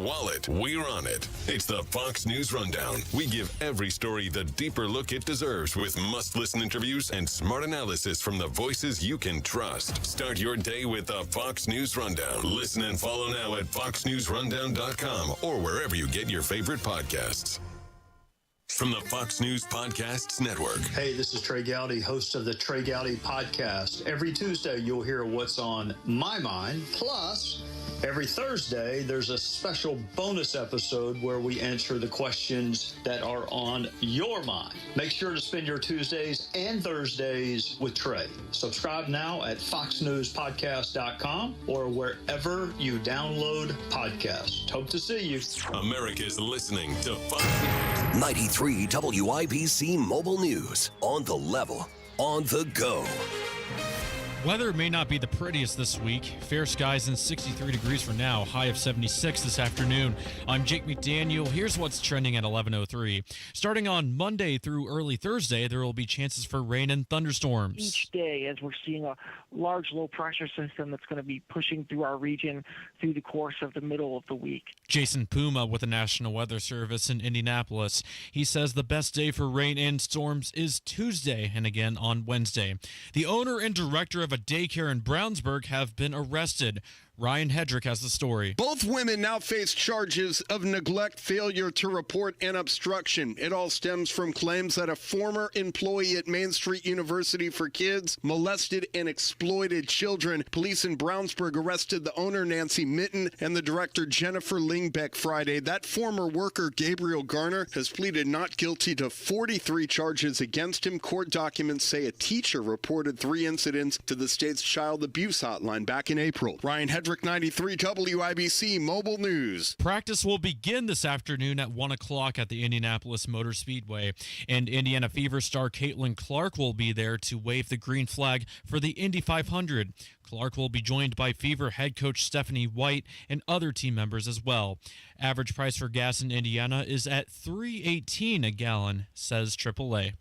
wallet, we're on it. It's the Fox News Rundown. We give every story the deeper look it deserves with must-listen interviews and smart analysis from the voices you can trust. Start your day with the Fox News Rundown. Listen and follow now at foxnewsrundown.com or wherever you get your favorite podcasts. From the Fox News Podcasts Network. Hey, this is Trey Gowdy, host of the Trey Gowdy Podcast. Every Tuesday, you'll hear what's on my mind. Plus, every Thursday, there's a special bonus episode where we answer the questions that are on your mind. Make sure to spend your Tuesdays and Thursdays with Trey. Subscribe now at foxnewspodcast.com or wherever you download podcasts. Hope to see you. America's listening to Fox 93 WIBC Mobile News. On the level, on the go. Weather may not be the prettiest this week. Fair skies and 63 degrees for now. High of 76 this afternoon. I'm Jake McDaniel. Here's what's trending at 11:03. Starting on Monday through early Thursday, there will be chances for rain and thunderstorms. Each day, as we're seeing a large low-pressure system that's going to be pushing through our region through the course of the middle of the week. Jason Puma with the National Weather Service in Indianapolis. He says the best day for rain and storms is Tuesday and again on Wednesday. The owner and director of a daycare in Brownsburg have been arrested. Ryan Hedrick has the story. Both women now face charges of neglect, failure to report, and obstruction. It all stems from claims that a former employee at Main Street University for Kids molested and exploited children. Police in Brownsburg arrested the owner, Nancy Mitten, and the director, Jennifer Lingbeck, Friday. That former worker, Gabriel Garner, has pleaded not guilty to 43 charges against him. Court documents say a teacher reported 3 incidents to the state's child abuse hotline back in April. Ryan Hedrick, 93 WIBC Mobile News. Practice will begin this afternoon at 1 o'clock at the Indianapolis Motor Speedway. And Indiana Fever star Kielynn Clark will be there to wave the green flag for the Indy 500. Clark will be joined by Fever head coach Stephanie White and other team members as well. Average price for gas in Indiana is at $3.18 a gallon, says AAA.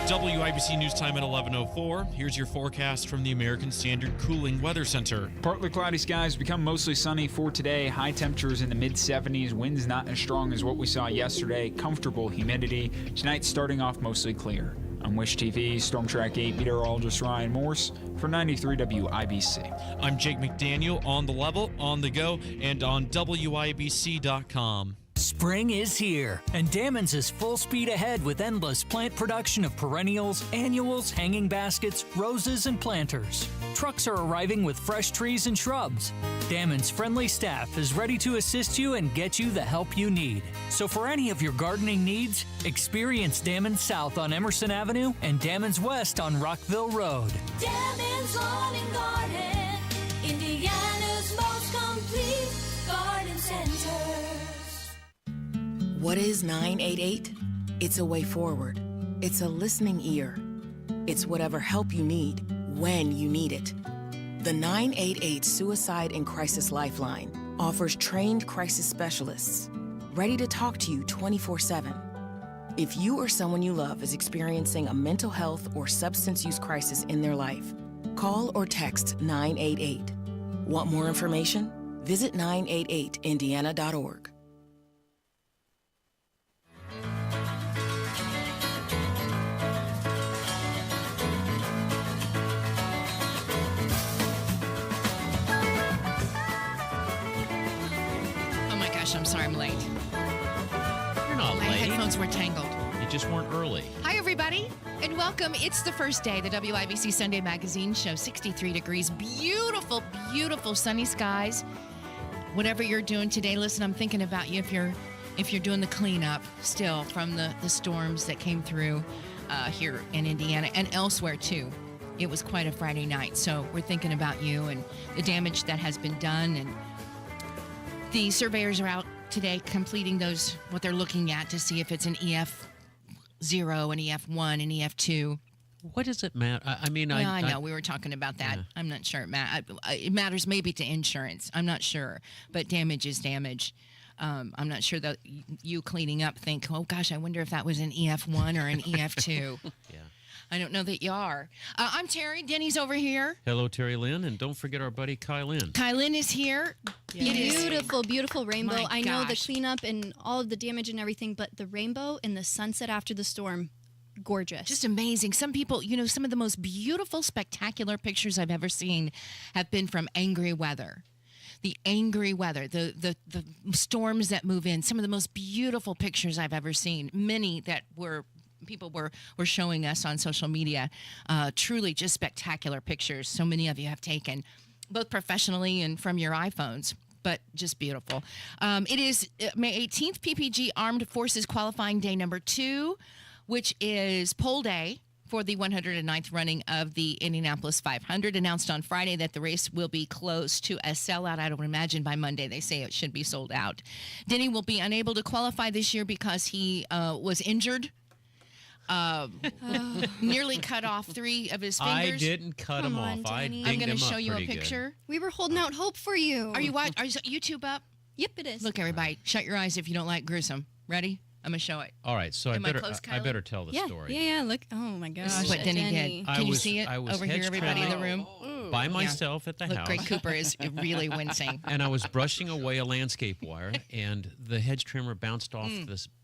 WIBC News Time at 11:04. Here's your forecast from the American Standard Cooling Weather Center. Partly cloudy skies become mostly sunny for today. High temperatures in the mid-70s. Winds not as strong as what we saw yesterday. Comfortable humidity. Tonight starting off mostly clear. On Wish TV, Storm Track 8 meteorologist Ryan Morse for 93 WIBC. I'm Jake McDaniel on the level, on the go, and on WIBC.com. Spring is here, and Dammons is full speed ahead with endless plant production of perennials, annuals, hanging baskets, roses, and planters. Trucks are arriving with fresh trees and shrubs. Dammons' friendly staff is ready to assist you and get you the help you need. So for any of your gardening needs, experience Dammons South on Emerson Avenue and Dammons West on Rockville Road. Dammons Lawn and Garden, Indiana's most complete garden center. What is 988? It's a way forward. It's a listening ear. It's whatever help you need, when you need it. The 988 Suicide and Crisis Lifeline offers trained crisis specialists, ready to talk to you 24/7. If you or someone you love is experiencing a mental health or substance use crisis in their life, call or text 988. Want more information? Visit 988indiana.org. I'm sorry I'm late. You're not My late. My headphones were tangled. You just weren't early. Hi, everybody, and welcome. It's the first day, the WIBC Sunday Magazine show. 63 degrees. Beautiful, beautiful sunny skies. Whatever you're doing today, listen, I'm thinking about you if you're doing the cleanup still from the storms that came through here in Indiana and elsewhere, too. It was quite a Friday night, so we're thinking about you and the damage that has been done. And the surveyors are out today completing those, what they're looking at to see if it's an EF0, an EF1, an EF2. What does it matter? I know. We were talking about that. Yeah. I'm not sure. It matters maybe to insurance. I'm not sure. But damage is damage. I'm not sure that you cleaning up think, oh, gosh, I wonder if that was an EF1 or an EF2. Yeah. I don't know that you are. I'm Terry. Denny's over here. Hello, Terry Lynn, and don't forget our buddy Kielynn. Kielynn is here. Beautiful, beautiful rainbow. My I know the gosh. cleanup and all of the damage and everything, but the rainbow and the sunset after the storm, gorgeous. Just amazing. Some people, some of the most beautiful, spectacular pictures I've ever seen have been from angry weather. The angry weather, the storms that move in, some of the most beautiful pictures I've ever seen. Many that people were showing us on social media. Truly just spectacular pictures. So many of you have taken, both professionally and from your iPhones. But just beautiful. It is May 18th, PPG Armed Forces Qualifying Day number 2, which is poll day for the 109th running of the Indianapolis 500. Announced on Friday that the race will be close to a sellout. I don't imagine by Monday they say it should be sold out. Denny will be unable to qualify this year because he was injured. Nearly cut off 3 of his fingers. I didn't cut him off. I dinged I'm going him to up show you a pretty picture. good. We were holding out hope for you. Are you YouTube up? Yep, it is. Look, everybody, shut your eyes if you don't like gruesome. Ready? I'm going to show it. All right, so Am I I close, better tell the story. Yeah, look. Oh, my gosh. This is what Denny did. Can you see it I was over here, hedge everybody in the trimming room? by myself at the Look, house. Greg Cooper is really wincing. And I was brushing away a landscape wire, and the hedge trimmer bounced off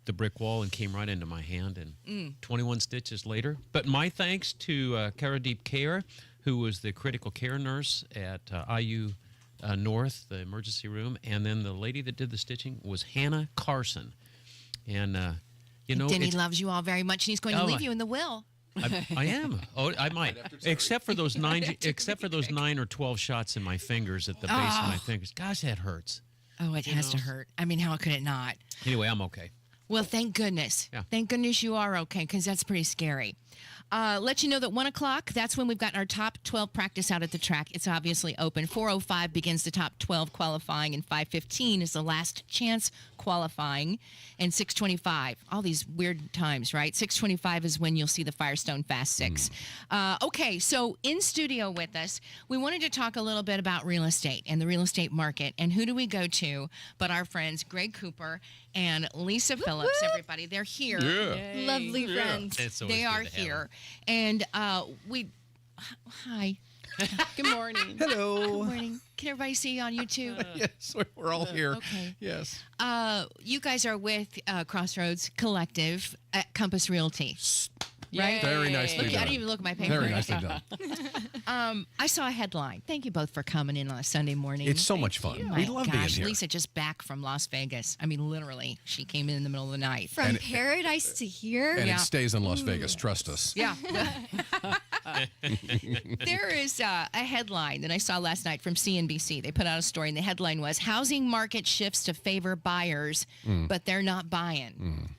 the brick wall and came right into my hand, and 21 stitches later. But my thanks to Karadeep Kaur, who was the critical care nurse at IU North, the emergency room, and then the lady that did the stitching was Hannah Carson. And, Denny loves you all very much, and he's going to leave you in the will. I am. Oh, I might. Except for those 9 or 12 shots in my fingers at the base of my fingers. Gosh, that hurts. Oh, it has to hurt. I mean, how could it not? Anyway, I'm okay. Well, thank goodness. Yeah. Thank goodness you are okay, because that's pretty scary. Let you know that 1 o'clock, that's when we've got our top 12 practice out at the track. It's obviously open. 4:05 begins the top 12 qualifying, and 5:15 is the last chance qualifying, and 6:25. All these weird times, right? 6:25 is when you'll see the Firestone Fast 6. Okay, so in studio with us, we wanted to talk a little bit about real estate and the real estate market, and who do we go to but our friends Greg Cooper and Lisa Phillips. Everybody, they're here. Lovely friends. They are here. And hi. Good morning. Hello. Good morning. Can everybody see you on YouTube? Yes, we're all here. Okay. Yes. You guys are with Crossroads Collective at Compass Realty. Right? Very nicely Look, done. I didn't even look at my paper. Very nicely done. I saw a headline. Thank you both for coming in on a Sunday morning. It's so much fun. My We love being gosh, here. Lisa just back from Las Vegas. I mean, literally, she came in the middle of the night. From paradise to here. And it stays in Las Vegas. Trust us. Yeah. There is a headline that I saw last night from CNBC. They put out a story, and the headline was, "Housing market shifts to favor buyers, but they're not buying."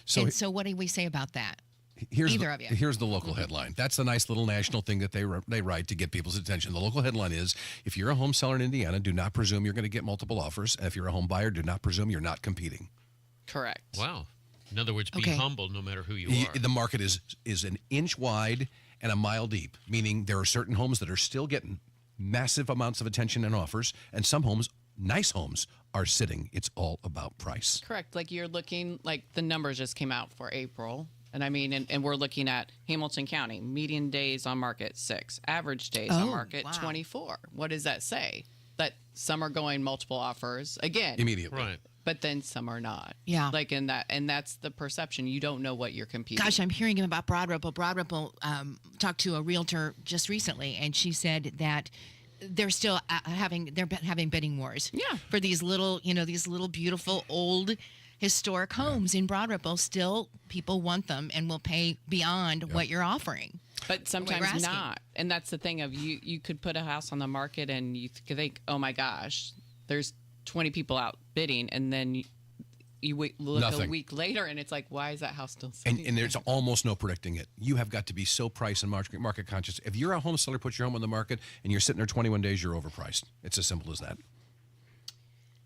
So what do we say about that? Either of you. Here's the local headline. That's a nice little national thing that they write to get people's attention. The local headline is, if you're a home seller in Indiana, do not presume you're going to get multiple offers. And if you're a home buyer, do not presume you're not competing. Correct. Wow. In other words, be Okay. humble no matter who you are. The market is an inch wide and a mile deep, meaning there are certain homes that are still getting massive amounts of attention and offers, and some homes, nice homes, are sitting. It's all about price. Correct. Like you're looking, like the numbers just came out for April. And I mean, and we're looking at Hamilton County, median days on market 6, average days on market 24. What does that say? That some are going multiple offers again. Immediately. Right. But then some are not. Yeah. Like in that, and that's the perception. You don't know what you're competing. Gosh, I'm hearing about Broad Ripple. Broad Ripple talked to a realtor just recently, and she said that they're still having bidding wars. Yeah. For these little beautiful old historic homes in Broad Ripple. Still, people want them and will pay beyond what you're offering. But sometimes not. And that's the thing of you could put a house on the market and you think, oh my gosh, there's 20 people out bidding, and then you look Nothing. a week later and it's like, why is that house still sitting? And there's almost no predicting it. You have got to be so price and market conscious. If you're a home seller, put your home on the market, and you're sitting there 21 days, you're overpriced. It's as simple as that.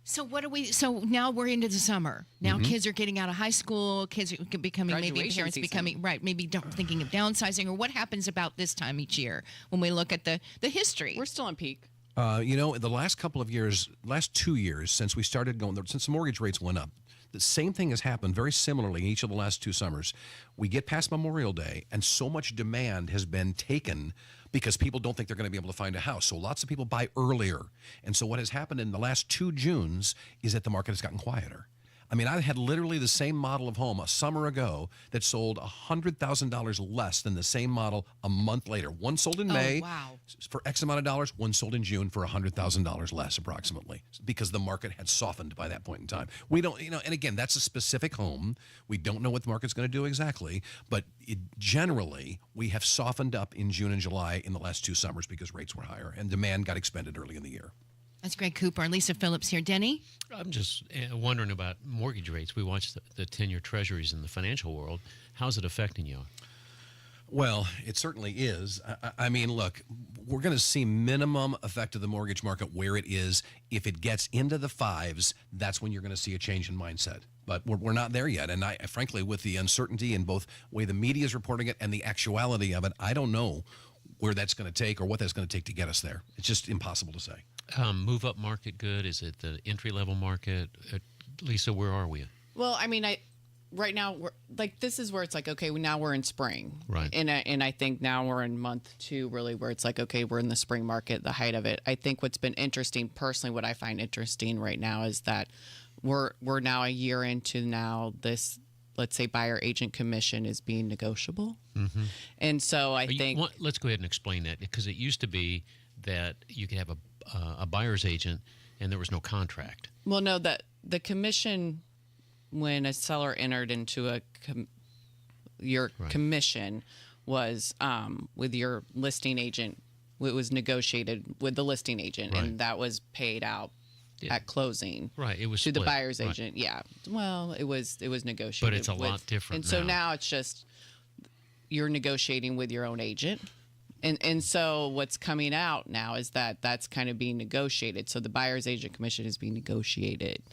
So so now we're into the summer. Now kids are getting out of high school, kids are becoming, maybe Graduation parents season. becoming, maybe thinking of downsizing, or what happens about this time each year when we look at the history? We're still on peak. The last couple of years, last 2 years, since we started since the mortgage rates went up, The same thing has happened very similarly in each of the last 2 summers. We get past Memorial Day, and so much demand has been taken because people don't think they're going to be able to find a house. So lots of people buy earlier. And so what has happened in the last 2 Junes is that the market has gotten quieter. I mean, I had literally the same model of home a summer ago that sold $100,000 less than the same model a month later. One sold in May for X amount of dollars, one sold in June for $100,000 less approximately, because the market had softened by that point in time. We don't, and again, that's a specific home. We don't know what the market's going to do exactly, but generally, we have softened up in June and July in the last 2 summers because rates were higher and demand got expended early in the year. That's Greg Cooper and Lisa Phillips here. Denny? I'm just wondering about mortgage rates. We watch the 10-year treasuries in the financial world. How's it affecting you? Well, it certainly is. I mean, look, we're going to see minimum effect of the mortgage market where it is. If it gets into the 5s, that's when you're going to see a change in mindset. But we're not there yet. And I, frankly, with the uncertainty in both the way the media is reporting it and the actuality of it, I don't know where that's going to take or what that's going to take to get us there. It's just impossible to say. Move-up market good? Is it the entry-level market? Lisa, where are we? Well, I mean, right now, this is where it's like, okay, now we're in spring. Right. And I think now we're in month 2, really, where it's like, okay, we're in the spring market, the height of it. I think what's been interesting, personally, what I find interesting right now is that we're now a year into now this, let's say, buyer agent commission is being negotiable. Mm-hmm. And so I think... let's go ahead and explain that, because it used to be that you could have a buyer's agent and there was no contract. Well, no, that the commission, when a seller entered into your commission was with your listing agent. It was negotiated with the listing agent, and that was paid out at closing. Right, it was to split. The buyer's agent. Yeah, well, it was negotiated. But it's a lot different. And so now it's just you're negotiating with your own agent. And so what's coming out now is that that's kind of being negotiated. So the buyer's agent commission is being negotiated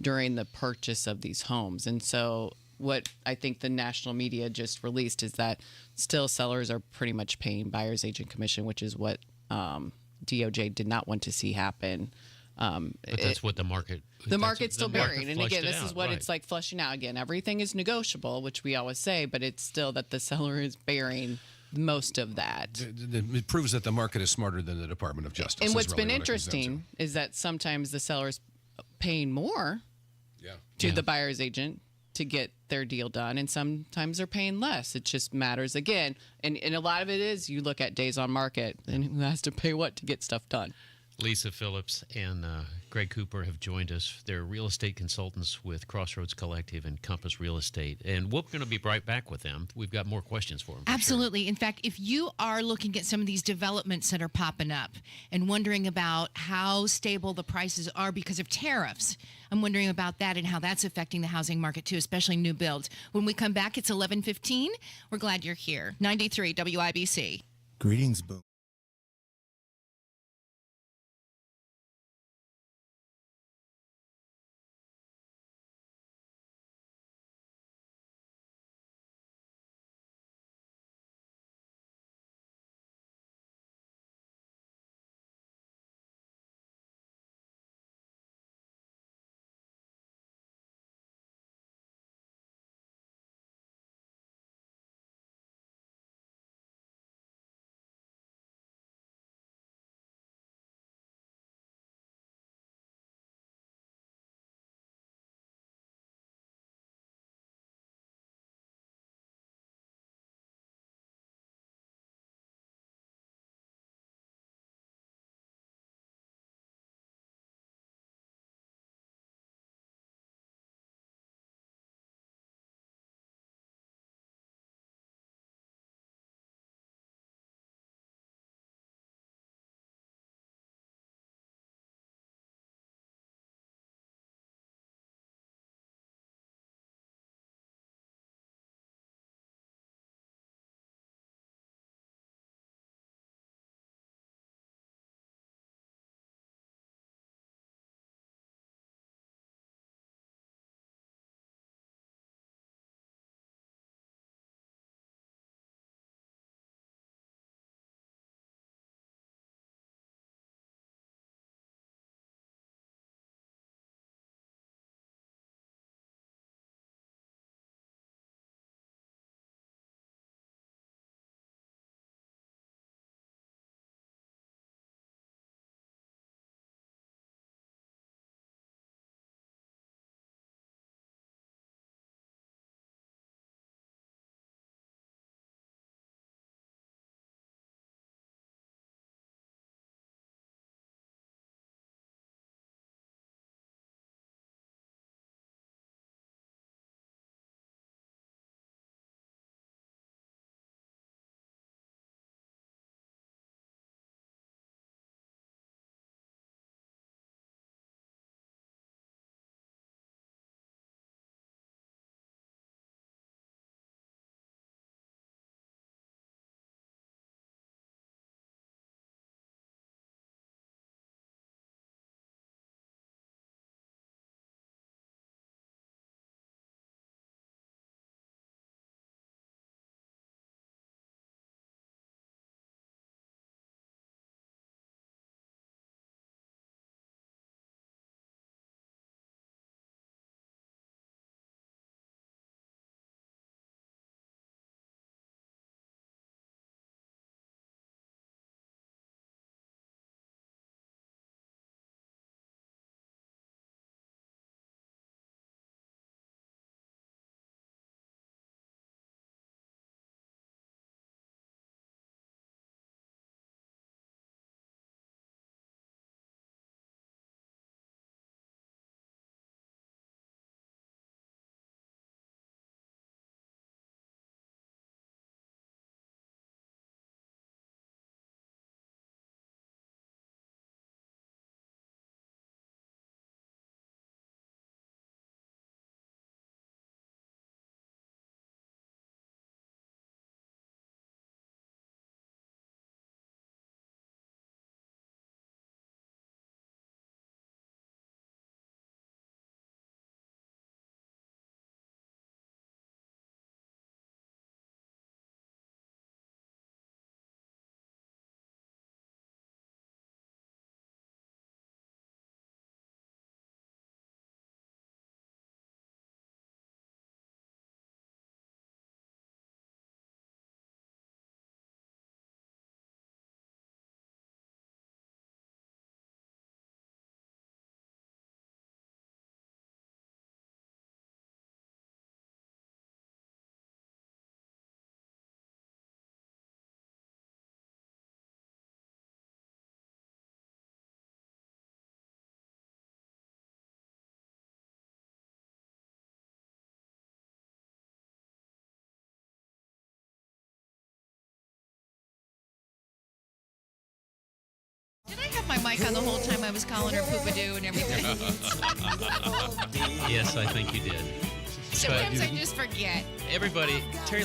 during the purchase of these homes. And so what I think the national media just released is that still sellers are pretty much paying buyer's agent commission, which is what DOJ did not want to see happen. But that's what the market... The market's still bearing. And again, this is what it's like flushing out. Again, everything is negotiable, which we always say, but it's still that the seller is bearing most of that. It proves that the market is smarter than the Department of Justice. And what's been interesting is that sometimes the seller's paying more to the buyer's agent to get their deal done, and sometimes they're paying less. It just matters again. And a lot of it is you look at days on market and who has to pay what to get stuff done. Lisa Phillips and Greg Cooper have joined us. They're real estate consultants with Crossroads Collective and Compass Real Estate. And we're going to be right back with them. We've got more questions for them. Absolutely. Sure. In fact, if you are looking at some of these developments that are popping up and wondering about how stable the prices are because of tariffs, I'm wondering about that and how that's affecting the housing market too, especially new builds. When we come back, it's 11:15. We're glad you're here. 93 WIBC. Greetings, Boom. Did I have my mic on the whole time I was calling her Poopadoo and everything? Yes, I think you did. Sometimes I just forget. Everybody, Terri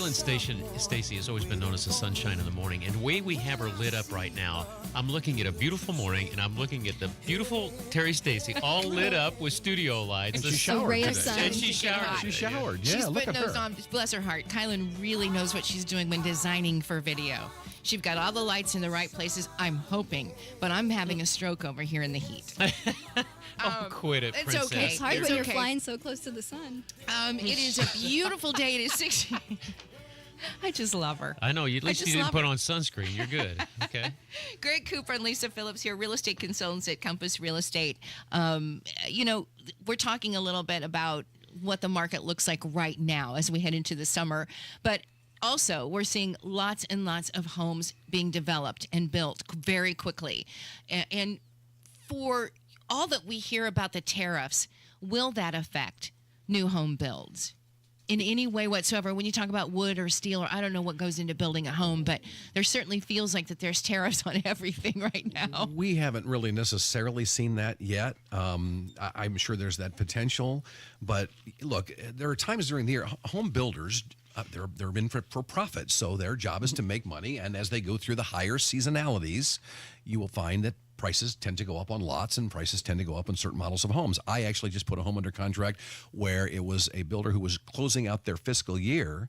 Stacy has always been known as the sunshine in the morning, and the way we have her lit up right now, I'm looking at a beautiful morning, and I'm looking at the beautiful Terri Stacy, all lit up with studio lights. And she showered today. And she showered. She showered. Yeah, She's look putting at those her. on. Bless her heart. Kielynn really knows what she's doing when designing for video. She's got all the lights in the right places, I'm hoping, but I'm having a stroke over here in the heat. Quit it, It's princess. okay. It's hard It's when you're okay. flying so close to the sun. It is a beautiful day. It is 60. I just love her. I know. At least you didn't put on sunscreen. You're good. Okay. Greg Cooper and Lisa Phillips here, real estate consultants at Compass Real Estate. We're talking a little bit about what the market looks like right now as we head into the summer, but also, we're seeing lots and lots of homes being developed and built very quickly. And for all that we hear about the tariffs, will that affect new home builds in any way whatsoever? When you talk about wood or steel, or I don't know what goes into building a home, but there certainly feels like that there's tariffs on everything right now. We haven't really necessarily seen that yet. I'm sure there's that potential. But look, there are times during the year, home builders, they're in for profit, so their job is to make money. And as they go through the higher seasonalities, you will find that prices tend to go up on lots and prices tend to go up on certain models of homes. I actually just put a home under contract where it was a builder who was closing out their fiscal year,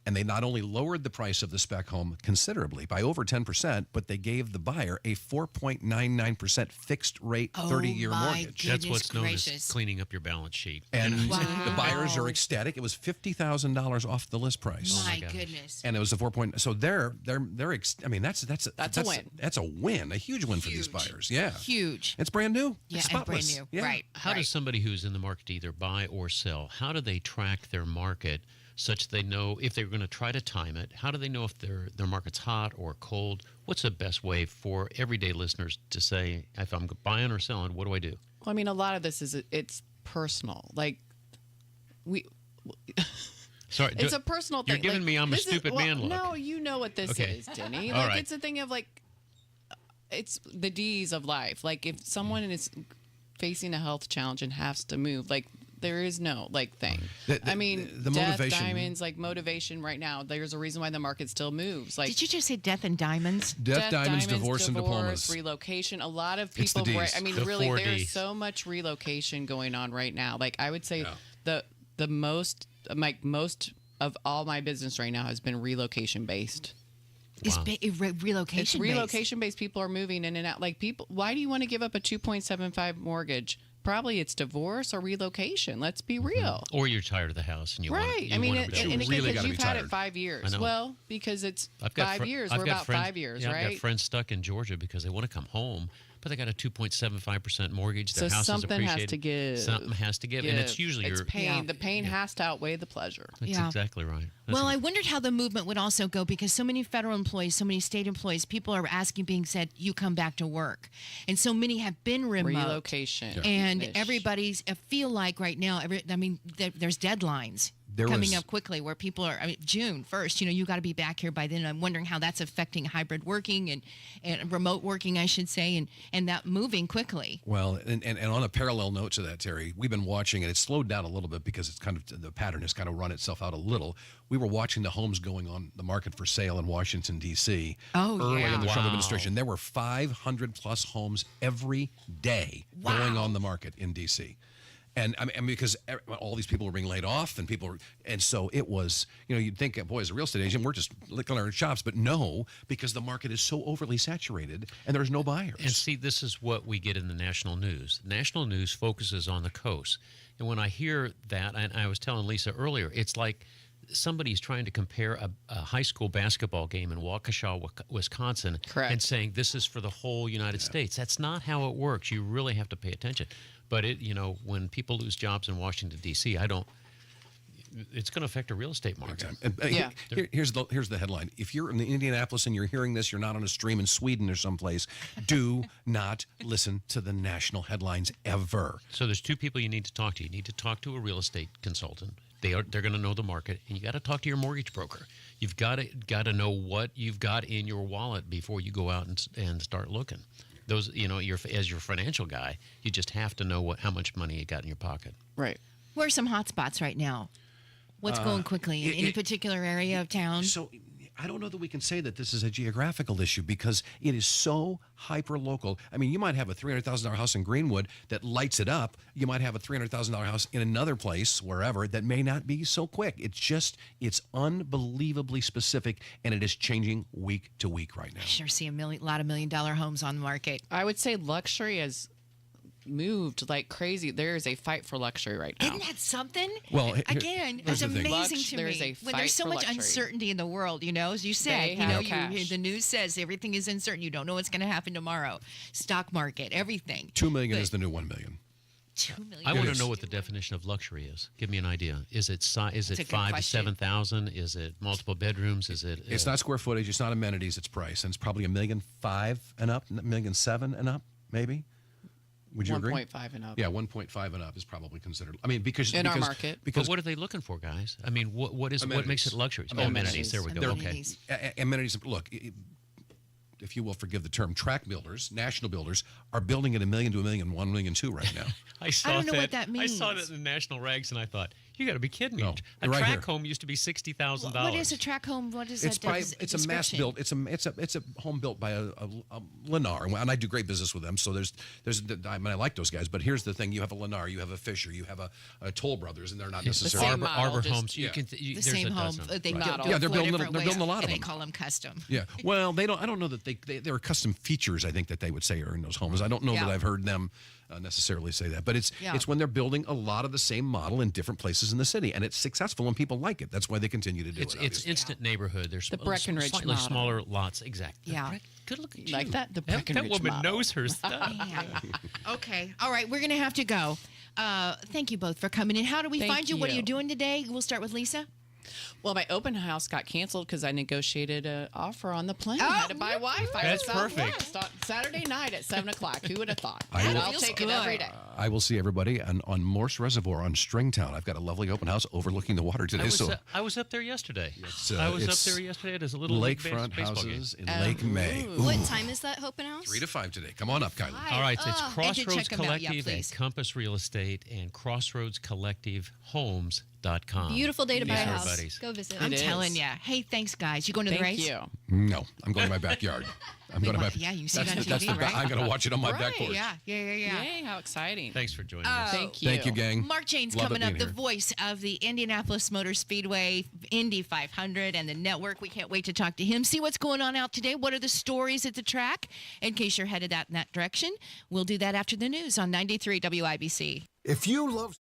and they not only lowered the price of the spec home considerably by over 10%, but they gave the buyer a 4.99% fixed rate 30-year mortgage. That's what's known as cleaning up your balance sheet. And the buyers are ecstatic. It was $50,000 off the list price. My goodness. And it was a 4 point. So they're I mean, that's a win. That's a win, a huge win for these buyers. Yeah. Huge. It's brand new. Yeah, It's and brand spotless. new. Yeah. Right. How does somebody who's in the market to either buy or sell, how do they track their market such they know if they're going to try to time it? How do they know if their market's hot or cold? What's the best way for everyday listeners to say, if I'm buying or selling, what do I do? Well, I mean, a lot of this it's personal. Like Sorry, it's a personal thing. You're giving me I'm a stupid man look. No, you know what this is, Denny. All Like right. it's a thing of like it's the D's of life. Like if someone is facing a health challenge and has to move, like there is no thing. I mean, the death, motivation- diamonds, like motivation right now. There's a reason why the market still moves. Like Did you just say death and diamonds? Death, diamonds, divorce, and diplomas. Relocation. A lot of It's the people. Ds. I mean, The really, 4 there's Ds. so much relocation going on right now. Like I would say, the most of all my business right now has been relocation based. It's relocation It's relocation based. People are moving in and out. Like people, why do you want to give up a 2.75 mortgage? Probably it's divorce or relocation. Let's be real. Or you're tired of the house and you want Right. to. I mean, want to and again, really because gotta be you've had it tired. 5 years. I know. Well, because it's I've got 5 years. I've We're got about friends, 5 years, yeah, right? I've got friends stuck in Georgia because they want to come home, but they got a 2.75% mortgage. Their So house is something has appreciated. to give. Something has to give, and it's usually it's your pain. The pain has to outweigh the pleasure. That's Yeah. exactly right. Well, I wondered how the movement would also go because so many federal employees, so many state employees, people are being said, you come back to work. And so many have been remote. Relocation. And Ish. everybody's, I feel like right now, there's deadlines There coming was- up quickly where people are, June 1st, you got to be back here by then. I'm wondering how that's affecting hybrid working and remote working, I should say, and that moving quickly. Well, and on a parallel note to that, Terry, we've been watching it. It's slowed down a little bit because it's kind of the pattern has kind of run itself out a little. We were watching the homes going on the market for sale in Washington, D.C. early in the Trump administration. There were 500 plus homes every day going on the market in D.C. And I mean, because all these people were being laid off, and so it was. You'd think, boy, as a real estate agent, we're just licking our chops, but no, because the market is so overly saturated, and there's no buyers. And see, this is what we get in the national news. National news focuses on the coast, and when I hear that, and I was telling Lisa earlier, it's like somebody's trying to compare a high school basketball game in Waukesha, Wisconsin, and saying this is for the whole United States. That's not how it works. You really have to pay attention. But when people lose jobs in Washington, D.C., it's going to affect the real estate market. Here's the headline. If you're in Indianapolis and you're hearing this, you're not on a stream in Sweden or someplace, do not listen to the national headlines ever. So there's two people you need to talk to. You need to talk to a real estate consultant. They're going to know the market, and you got to talk to your mortgage broker. You've got to know what you've got in your wallet before you go out and start looking. Those, as your financial guy, you just have to know how much money you got in your pocket. Right. Where are some hot spots right now? What's going quickly in any particular area of town? So I don't know that we can say that this is a geographical issue because it is so hyper-local. I mean, you might have a $300,000 house in Greenwood that lights it up. You might have a $300,000 house in another place, wherever, that may not be so quick. It's unbelievably specific, and it is changing week to week right now. I sure see a lot of $1-million homes on the market. I would say luxury has moved like crazy. There is a fight for luxury right now. Isn't that something? Well, again, here's it's the thing. amazing to There's me a when fight there's so for much luxury. uncertainty in the world. As you said, the news says everything is uncertain. You don't know what's going to happen tomorrow. Stock market, everything. $2 million is the new $1 million. $2 million. I want to know what the definition of luxury is. Give me an idea. Is it 5 to 7,000? Is it multiple bedrooms? Is it? It's not square footage. It's not amenities. It's price, and it's probably $1.5 million and up, $1.7 million and up, maybe. Would you agree? 1.5 and up. Yeah, 1.5 and up is probably considered. I mean, because our market. Because but what are they looking for, guys? I mean, what makes it luxury? Amenities. There we go. Amenities. Okay. Amenities. Look, if you will forgive the term, track builders, national builders, are building at $1 million to $1 million, $1 million $2 right now. I don't know what that means. I saw that in the national rags, and I thought, you got to be kidding me. No, a you're right track here. home used to be $60,000. What is a track home? What is It's that? it's a mass built. It's a home built by a Lennar, and I do great business with them. So I like those guys. But here's the thing: you have a Lennar, you have a Fisher, you have a Toll Brothers, and they're not necessarily Arbor Homes. Yeah. The same home. They they're building a lot of them. They call them custom. Yeah. Well, they don't. I don't know that there are custom features. I think that they would say are in those homes. I don't know that I've heard them necessarily say that, but it's when they're building a lot of the same model in different places in the city, and it's successful and people like it. That's why they continue to do it. It's instant neighborhood. There's the Breckenridge slightly model. smaller lots. Exactly. Yeah. Good look at you. Like that? The That Breckenridge woman model. knows her stuff. Okay. All right. We're going to have to go. Thank you both for coming in. How do we Thank find you? What are you you. doing today? We'll start with Lisa. Well, my open house got canceled because I negotiated an offer on the plane. Oh, I had to buy Wi-Fi. That's at perfect. Southwest on Saturday night at 7 o'clock. Who would have thought? I'll take it every day. I will see everybody on Morse Reservoir on Stringtown. I've got a lovely open house overlooking the water today. I was up there yesterday. It's, I was it's up there yesterday at a little lakefront baseball houses game. in Lake May. What time is that open house? 3 to 5 today. Come on up, Kylie. All right, so it's And to Crossroads check 'em out, yeah, Collective and please. Compass Real Estate and CrossroadsCollectiveHomes.com. Beautiful day to buy a These are house. buddies. Go visit. I'm It telling is. you. Hey, thanks, guys. You going to the Thank race? you. No, I'm going to my backyard. I'm going to my. Yeah, you see it on that's TV, right? I'm going to watch it on my Right, back porch. Yeah. Yay, how exciting. Thanks for joining us. Thank you. Thank you, gang. Mark Jaynes Love it coming up, being the here. voice of the Indianapolis Motor Speedway, Indy 500, and the network. We can't wait to talk to him, see what's going on out today. What are the stories at the track? In case you're headed out in that direction, we'll do that after the news on 93 WIBC. If you love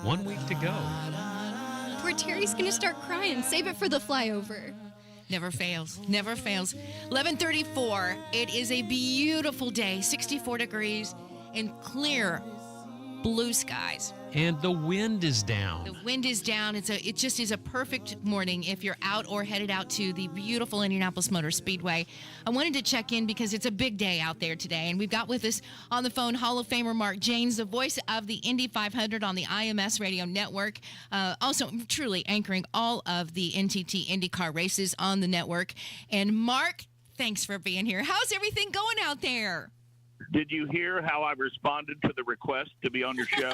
1 week to go. Poor Terry's going to start crying. Save it for the flyover. Never fails. Never fails. 11:34. It is a beautiful day, 64 degrees and clear blue skies. And the wind is down. The wind is down. It just is a perfect morning if you're out or headed out to the beautiful Indianapolis Motor Speedway. I wanted to check in because it's a big day out there today, and we've got with us on the phone Hall of Famer Mark Jaynes, the voice of the Indy 500 on the IMS radio network, also truly anchoring all of the NTT IndyCar races on the network. And Mark, thanks for being here. How's everything going out there? Did you hear how I responded to the request to be on your show?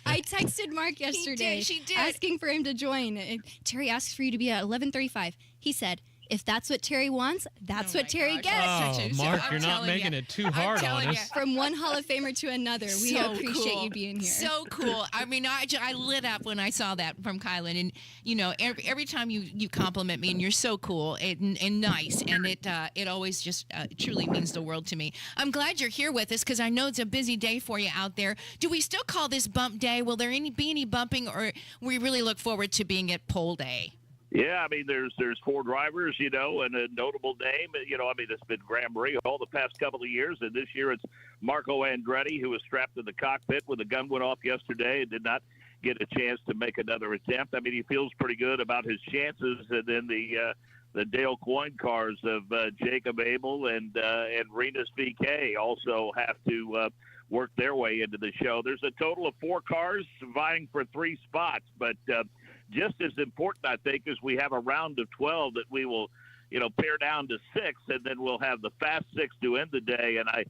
I texted Mark yesterday. She did. Asking for him to join. Terry asked for you to be at 11:35. He said, if that's what Terry wants, that's what Terry gets. Oh, Mark, you're not making it too hard on us. From one Hall of Famer to another, we So appreciate cool. you being here. So cool. I mean, I lit up when I saw that from Kielynn. And, you know, every time you compliment me, and you're so cool and nice, and it always just truly means the world to me. I'm glad you're here with us because I know it's a busy day for you out there. Do we still call this bump day? Will there be any bumping, or we really look forward to being at pole day? Yeah, I mean, there's 4 drivers, you know, and a notable name. You know, I mean, it's been Graham Rahal the past couple of years, and this year it's Marco Andretti, who was strapped in the cockpit when the gun went off yesterday and did not get a chance to make another attempt. I mean, he feels pretty good about his chances. And then the Dale Coyne cars of Jacob Abel and Renus VK also have to work their way into the show. There's a total of 4 cars vying for 3 spots, but just as important, I think, is we have a round of 12 that we will, you know, pare down to 6, and then we'll have the Fast 6 to end the day. And I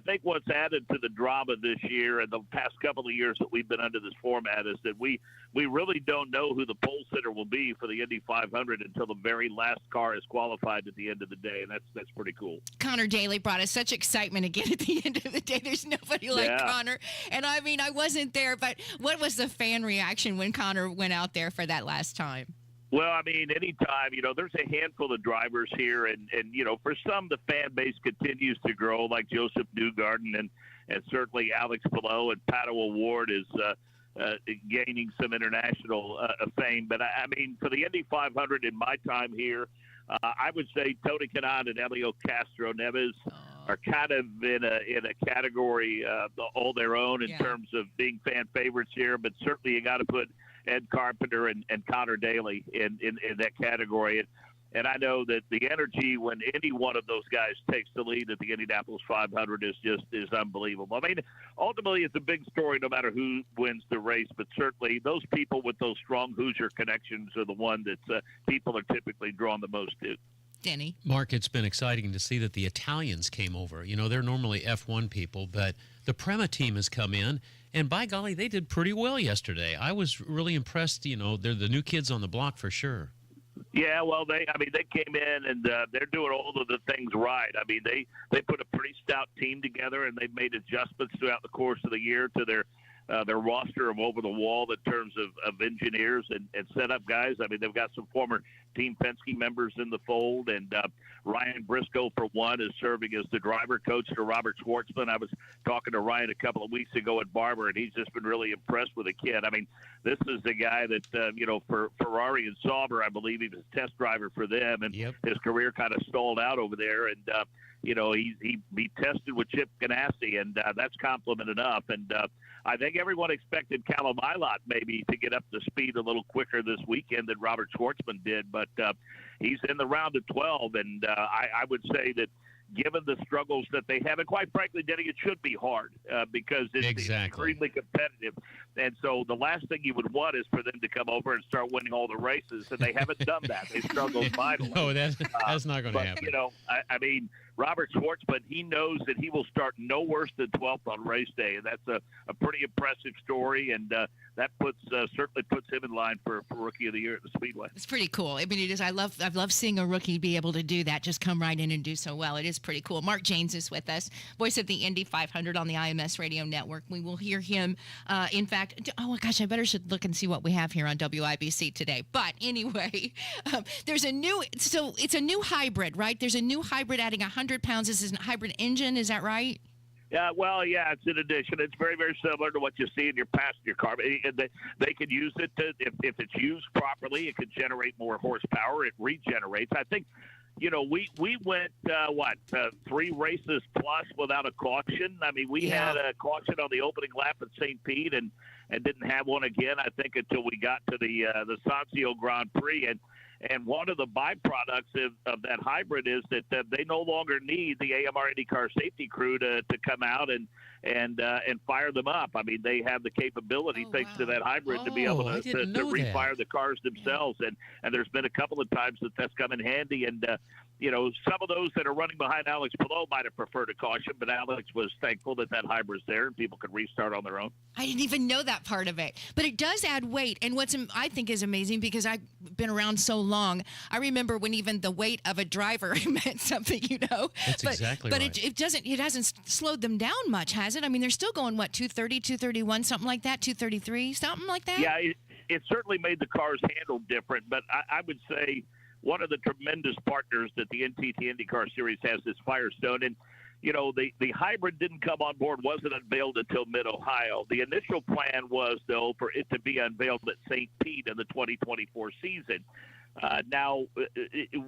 think what's added to the drama this year and the past couple of years that we've been under this format is that we really don't know who the pole sitter will be for the Indy 500 until the very last car is qualified at the end of the day, and that's pretty cool. Connor Daly brought us such excitement again at the end of the day. There's nobody like Connor. And I mean, I wasn't there, but what was the fan reaction when Connor went out there for that last time? Well, I mean, anytime, you know, there's a handful of drivers here, and you know, for some, the fan base continues to grow, like Joseph Newgarden and certainly Alex Palou, and Pato O'Ward is gaining some international fame. But, I mean, for the Indy 500 in my time here, I would say Tony Kanaan and Elio Castro Neves are kind of in a category all their own in terms of being fan favorites here, but certainly you got to put Ed Carpenter and Connor Daly in that category. And I know that the energy when any one of those guys takes the lead at the Indianapolis 500 is unbelievable. I mean, ultimately it's a big story no matter who wins the race, but certainly those people with those strong Hoosier connections are the one that people are typically drawn the most to. Denny. Mark, it's been exciting to see that the Italians came over. You know, they're normally F1 people, but the Prema team has come in, and by golly, they did pretty well yesterday. I was really impressed. You know, they're the new kids on the block for sure. Yeah, well, they came in and they're doing all of the things right. I mean, they put a pretty stout team together, and they've made adjustments throughout the course of the year to their roster of over the wall in terms of engineers and setup guys. I mean, they've got some former Team Penske members in the fold, and Ryan Briscoe, for one, is serving as the driver coach to Robert Schwartzman. I was talking to Ryan a couple of weeks ago at Barber, and he's just been really impressed with the kid. I mean, this is a guy that, you know, for Ferrari and Sauber, I believe he was a test driver for them, and his career kind of stalled out over there. And, you know, he tested with Chip Ganassi, and that's compliment enough. And I think everyone expected Callum Ilott maybe to get up to speed a little quicker this weekend than Robert Schwartzman did, but he's in the round of 12, and I would say that given the struggles that they have, and quite frankly, Denny, it should be hard because it's extremely competitive. And so the last thing you would want is for them to come over and start winning all the races, and they haven't done that. They struggled mightily. No, that's not going to happen. You know, I mean, Robert Schwartzman, he knows that he will start no worse than 12th on race day, and that's a pretty impressive story, and that certainly puts him in line for Rookie of the Year at the Speedway. It's pretty cool. I mean, it is. I love seeing a rookie be able to do that, just come right in and do so well. It is pretty cool. Mark Jaynes is with us, voice of the Indy 500 on the IMS radio network. We will hear him, in fact, oh my gosh, I better should look and see what we have here on WIBC today. But anyway, there's a new, so it's a new hybrid, right? There's a new hybrid adding 100 pounds. This is a hybrid engine, is that right? Well, yeah, it's an addition. It's very, very similar to what you see in your passenger car. They can use it if it's used properly. It can generate more horsepower. It regenerates. I think, we went 3 races plus without a caution. I mean, we had a caution on the opening lap at St. Pete and didn't have one again, I think, until we got to the Sancio Grand Prix. And one of the byproducts of that hybrid is that they no longer need the AMR IndyCar safety crew to come out and fire them up. I mean, they have the capability, thanks to that hybrid, to be able to refire the cars themselves. And there's been a couple of times that's come in handy. And, some of those that are running behind Alex Palou might have preferred a caution, but Alex was thankful that hybrid's there and people could restart on their own. I didn't even know that part of it. But it does add weight. And what's I think is amazing, because I've been around so long, I remember when even the weight of a driver meant something, That's exactly right. But it hasn't slowed them down much, has it? I mean, they're still going, 230, 231, something like that, 233, something like that? Yeah, it certainly made the cars handle different, but I would say one of the tremendous partners that the NTT IndyCar Series has is Firestone. And, the hybrid didn't come on board, wasn't unveiled until mid-Ohio. The initial plan was, though, for it to be unveiled at St. Pete in the 2024 season. Now,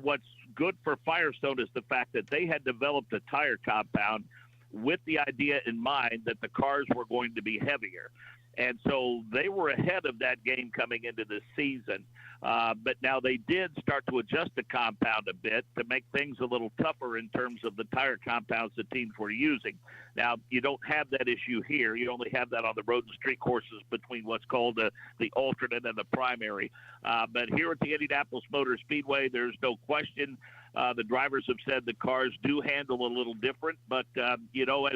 what's good for Firestone is the fact that they had developed a tire compound with the idea in mind that the cars were going to be heavier. And so they were ahead of that game coming into the season. But now they did start to adjust the compound a bit to make things a little tougher in terms of the tire compounds the teams were using. Now, you don't have that issue here. You only have that on the road and street courses between what's called the alternate and the primary. But here at the Indianapolis Motor Speedway, there's no question. The drivers have said the cars do handle a little different. But, as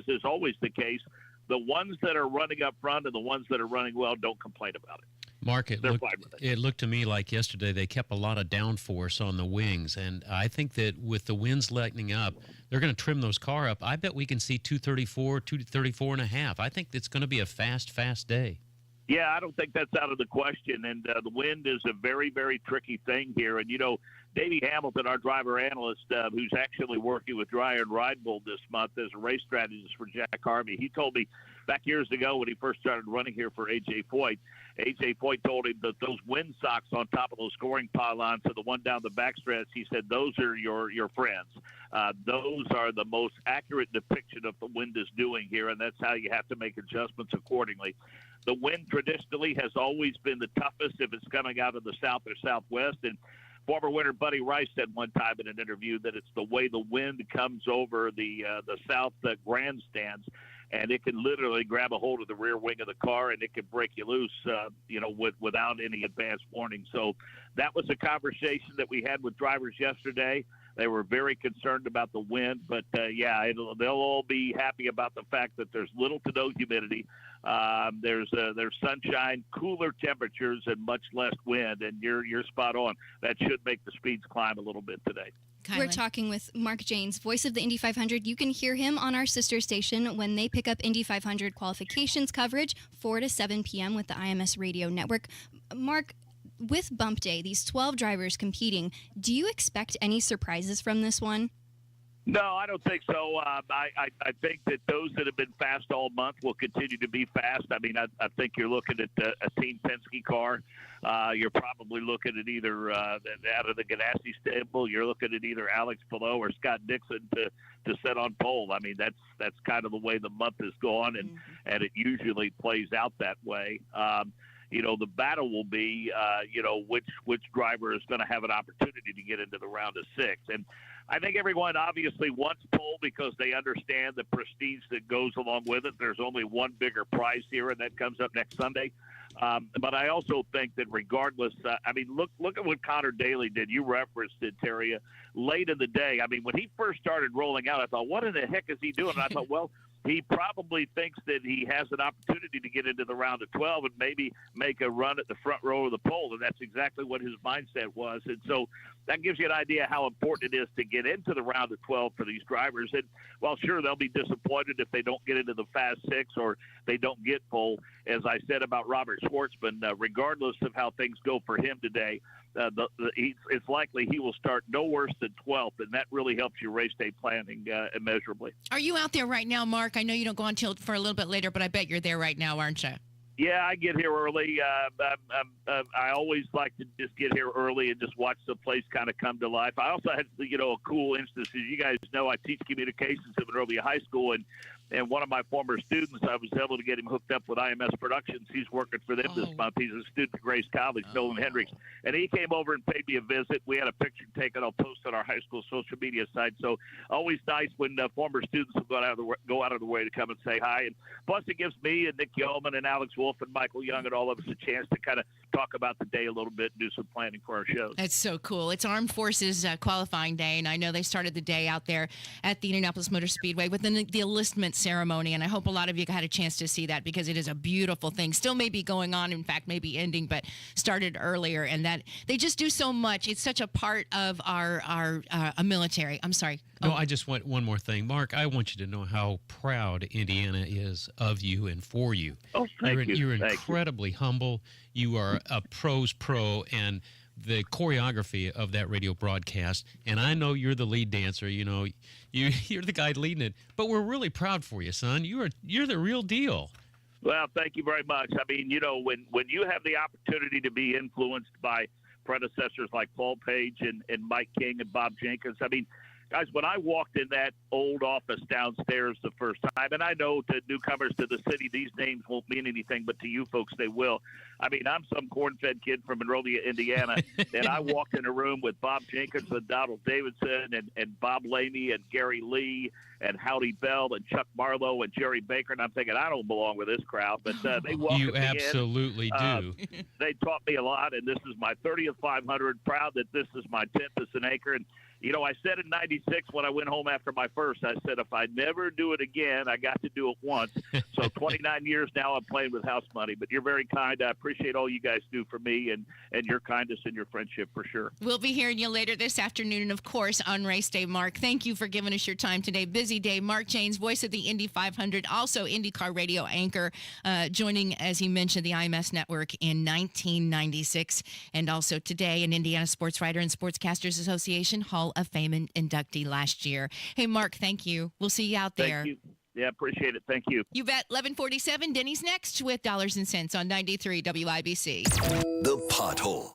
is always the case, the ones that are running up front and the ones that are running well don't complain about it. Mark, it looked to me like yesterday they kept a lot of downforce on the wings, and I think that with the winds lightening up, they're going to trim those cars up. I bet we can see 234, 234 and a half. I think it's going to be a fast day. Yeah, I don't think that's out of the question, and the wind is a very, very tricky thing here. And, Davey Hamilton, our driver analyst, who's actually working with Dreyer and Ride Bull this month as a race strategist for Jack Harvey, he told me back years ago when he first started running here for A.J. Foyt, A.J. Foyt told him that those wind socks on top of those scoring pylons and the one down the backstretch, he said, those are your friends. Those are the most accurate depiction of the wind is doing here, and that's how you have to make adjustments accordingly. The wind traditionally has always been the toughest if it's coming out of the south or southwest, and former winner Buddy Rice said one time in an interview that it's the way the wind comes over the south grandstands, and it can literally grab a hold of the rear wing of the car, and it can break you loose, without any advance warning. So that was a conversation that we had with drivers yesterday. They were very concerned about the wind, but they'll all be happy about the fact that there's little to no humidity. There's sunshine, cooler temperatures, and much less wind. And you're spot on. That should make the speeds climb a little bit today. We're talking with Mark Jaynes, voice of the Indy 500. You can hear him on our sister station when they pick up Indy 500 qualifications coverage 4 to 7 p.m. with the IMS Radio Network. Mark, with Bump Day, these 12 drivers competing, do you expect any surprises from this one? No, I don't think so. I think that those that have been fast all month will continue to be fast. I mean, I think you're looking at a Team Penske car. You're probably looking at either out of the Ganassi stable, you're looking at either Alex Palou or Scott Dixon to set on pole. I mean, that's kind of the way the month has gone, and it usually plays out that way. The battle will be, which driver is going to have an opportunity to get into the round of 6. And I think everyone obviously wants pole because they understand the prestige that goes along with it. There's only one bigger prize here, and that comes up next Sunday. But I also think that regardless, look at what Connor Daly did. You referenced it, Terry, late in the day. I mean, when he first started rolling out, I thought, what in the heck is he doing? And I thought, well, he probably thinks that he has an opportunity to get into the round of 12 and maybe make a run at the front row of the pole, and that's exactly what his mindset was. And so that gives you an idea how important it is to get into the round of 12 for these drivers. And, well, sure, they'll be disappointed if they don't get into the Fast 6 or they don't get full. As I said about Robert Schwartzman, regardless of how things go for him today, it's likely he will start no worse than 12th, and that really helps your race day planning immeasurably. Are you out there right now, Mark? I know you don't go on till for a little bit later, but I bet you're there right now, aren't you? Yeah, I get here early. I always like to just get here early and just watch the place kind of come to life. I also had, a cool instance. As you guys know, I teach communications at Monroe High School, and one of my former students, I was able to get him hooked up with IMS Productions. He's working for them this month. He's a student at Grace College, Nolan Hendricks. And he came over and paid me a visit. We had a picture taken. I'll post on our high school social media site. So always nice when former students will go out of the way to come and say hi. And plus it gives me and Nick Yeoman and Alex Wolf and Michael Young and all of us a chance to kind of talk about the day a little bit and do some planning for our shows. That's so cool. It's Armed Forces qualifying day, and I know they started the day out there at the Indianapolis Motor Speedway with the enlistment ceremony, and I hope a lot of you had a chance to see that because it is a beautiful thing. Still may be going on, in fact, maybe ending, but started earlier, and that they just do so much. It's such a part of our military. I'm sorry. No, I just want one more thing. Mark, I want you to know how proud Indiana is of you and for you. Oh, thank you. You're incredibly humble. You are a pro's pro, and the choreography of that radio broadcast, and I know you're the lead dancer, you're the guy leading it, but we're really proud for you, son. You're the real deal. Well, thank you very much. I mean, when you have the opportunity to be influenced by predecessors like Paul Page and Mike King and Bob Jenkins, I mean, guys, when I walked in that old office downstairs the first time, and I know to newcomers to the city, these names won't mean anything, but to you folks, they will. I mean, I'm some corn-fed kid from Monroe, Indiana, and I walked in a room with Bob Jenkins and Donald Davidson and Bob Lamey and Gary Lee and Howdy Bell and Chuck Marlowe and Jerry Baker, and I'm thinking, I don't belong with this crowd, but they welcomed You me absolutely in. do. They taught me a lot, and this is my 30th 500, proud that this is my 10th as an anchor, and I said in 96 when I went home after my first, I said, if I never do it again, I got to do it once. So 29 years now I'm playing with house money. But you're very kind. I appreciate all you guys do for me and your kindness and your friendship for sure. We'll be hearing you later this afternoon and, of course, on race day, Mark. Thank you for giving us your time today. Busy day. Mark Jaynes, voice of the Indy 500, also IndyCar radio anchor, joining, as he mentioned, the IMS network in 1996. And also today, an Indiana sports writer and Sportscasters Association Hall of Fame inductee last year. Hey, Mark, thank you. We'll see you out there. Thank you. Yeah, appreciate it. Thank you. You bet. 11:47. Denny's next with Dollars and Cents on 93 WIBC. The Pothole.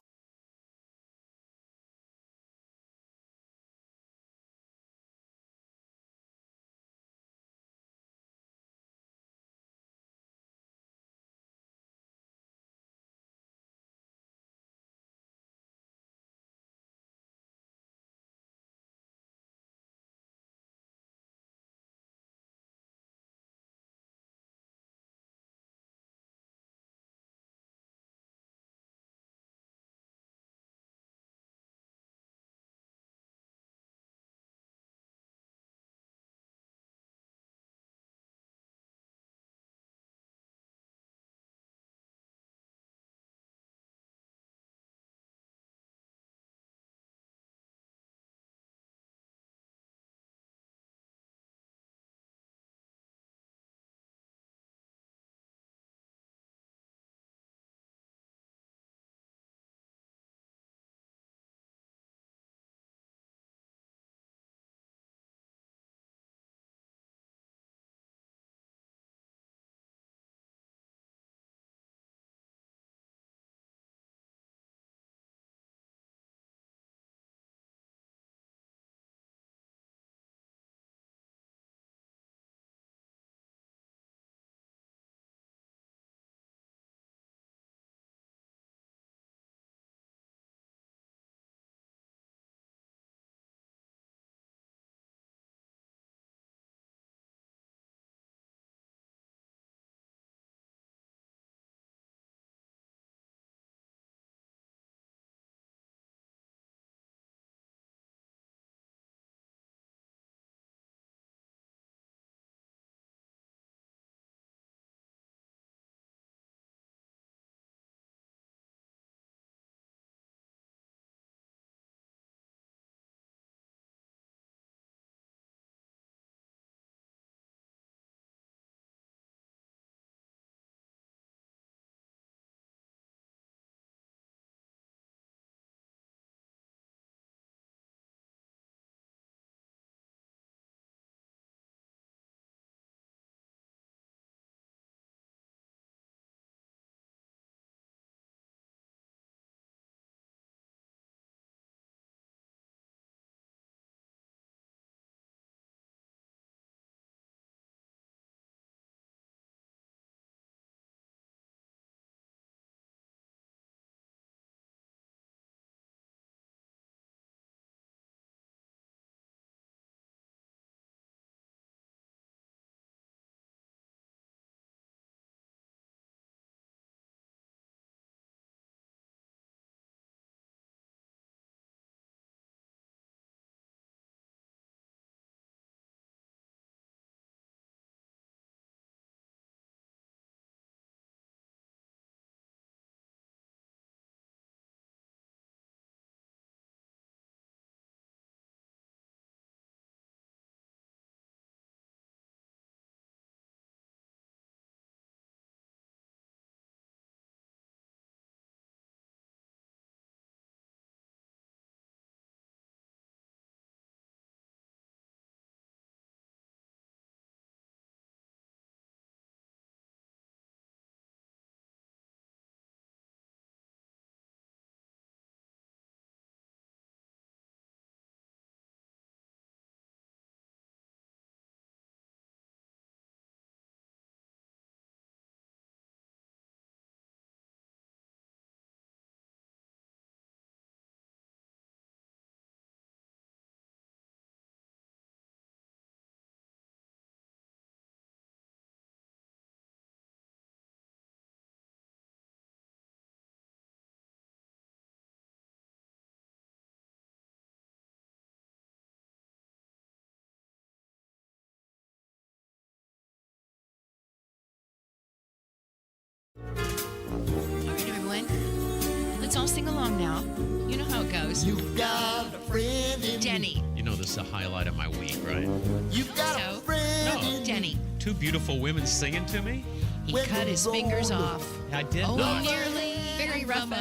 Let's all sing along now. You know how it goes. You got a friend in Denny. You know this is a highlight of my week, right? You got a friend in Denny. Two beautiful women singing to me? He cut his fingers off. I did Oh, not. nearly. Very rough.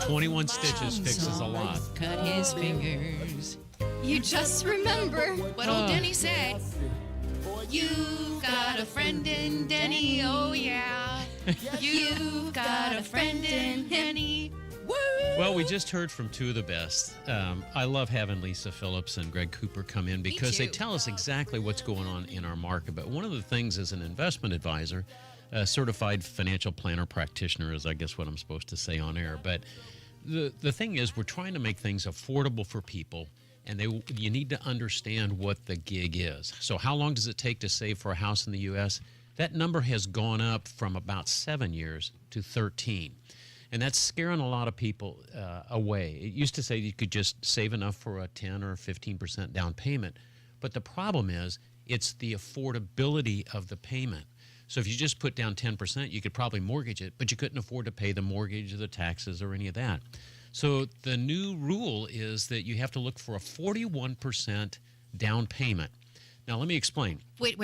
21 stitches fixes a lot. Cut his fingers. You just remember What old Denny said. You've got a friend in Denny, oh yeah. You've got a friend in Denny. Woo! Well, we just heard from two of the best. I love having Lisa Phillips and Greg Cooper come in because they tell us exactly what's going on in our market. But one of the things as an investment advisor, a certified financial planner practitioner is, I guess, what I'm supposed to say on air. But the thing is, we're trying to make things affordable for people. And you need to understand what the gig is. So how long does it take to save for a house in the U.S.? That number has gone up from about 7 years to 13. And that's scaring a lot of people away. It used to say you could just save enough for a 10 or 15% down payment. But the problem is it's the affordability of the payment. So if you just put down 10%, you could probably mortgage it, but you couldn't afford to pay the mortgage or the taxes or any of that. So the new rule is that you have to look for a 41% down payment. Now, let me explain. Wait.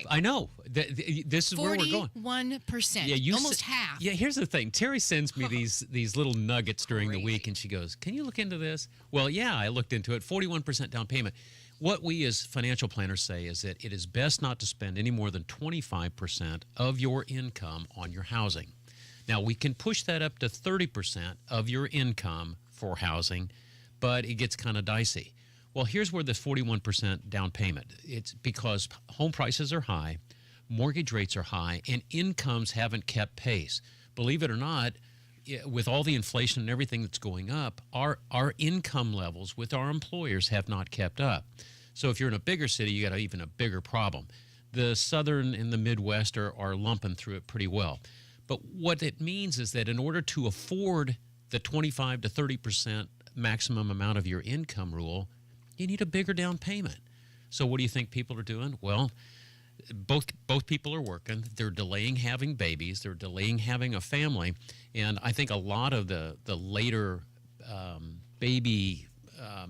I know. This is where we're going. 41%. Yeah, almost half. Yeah, here's the thing. Terry sends me these little nuggets during the week, and she goes, can you look into this? Well, yeah, I looked into it. 41% down payment. What we as financial planners say is that it is best not to spend any more than 25% of your income on your housing. Now, we can push that up to 30% of your income for housing, but it gets kind of dicey. Well, here's where the 41% down payment. It's because home prices are high, mortgage rates are high, and incomes haven't kept pace. Believe it or not, with all the inflation and everything that's going up, our income levels with our employers have not kept up. So if you're in a bigger city, you got even a bigger problem. The Southern and the Midwest are lumping through it pretty well. But what it means is that in order to afford the 25 to 30% maximum amount of your income rule, you need a bigger down payment. So what do you think people are doing? Well, both people are working. They're delaying having babies. They're delaying having a family. And I think a lot of the later baby, I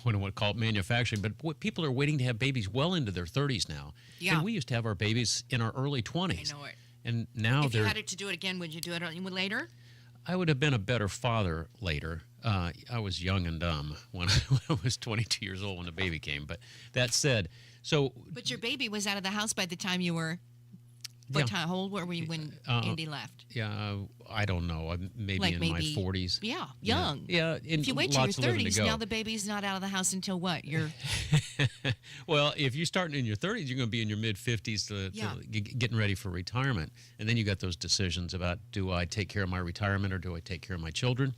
don't want to call it manufacturing, but people are waiting to have babies well into their 30s now. Yeah. And we used to have our babies in our early 20s. I know it. And now if you had it to do it again, would you do it later? I would have been a better father later. I was young and dumb when I was 22 years old when the baby came. But that said, so... But your baby was out of the house by the time you were... How old were we when Indy left? Yeah, I don't know. Maybe in my 40s. Yeah, young. Yeah. If you wait till your 30s, now the baby's not out of the house until what? You're... Well, if you're starting in your 30s, you're going to be in your mid-50s to getting ready for retirement. And then you got those decisions about, do I take care of my retirement or do I take care of my children?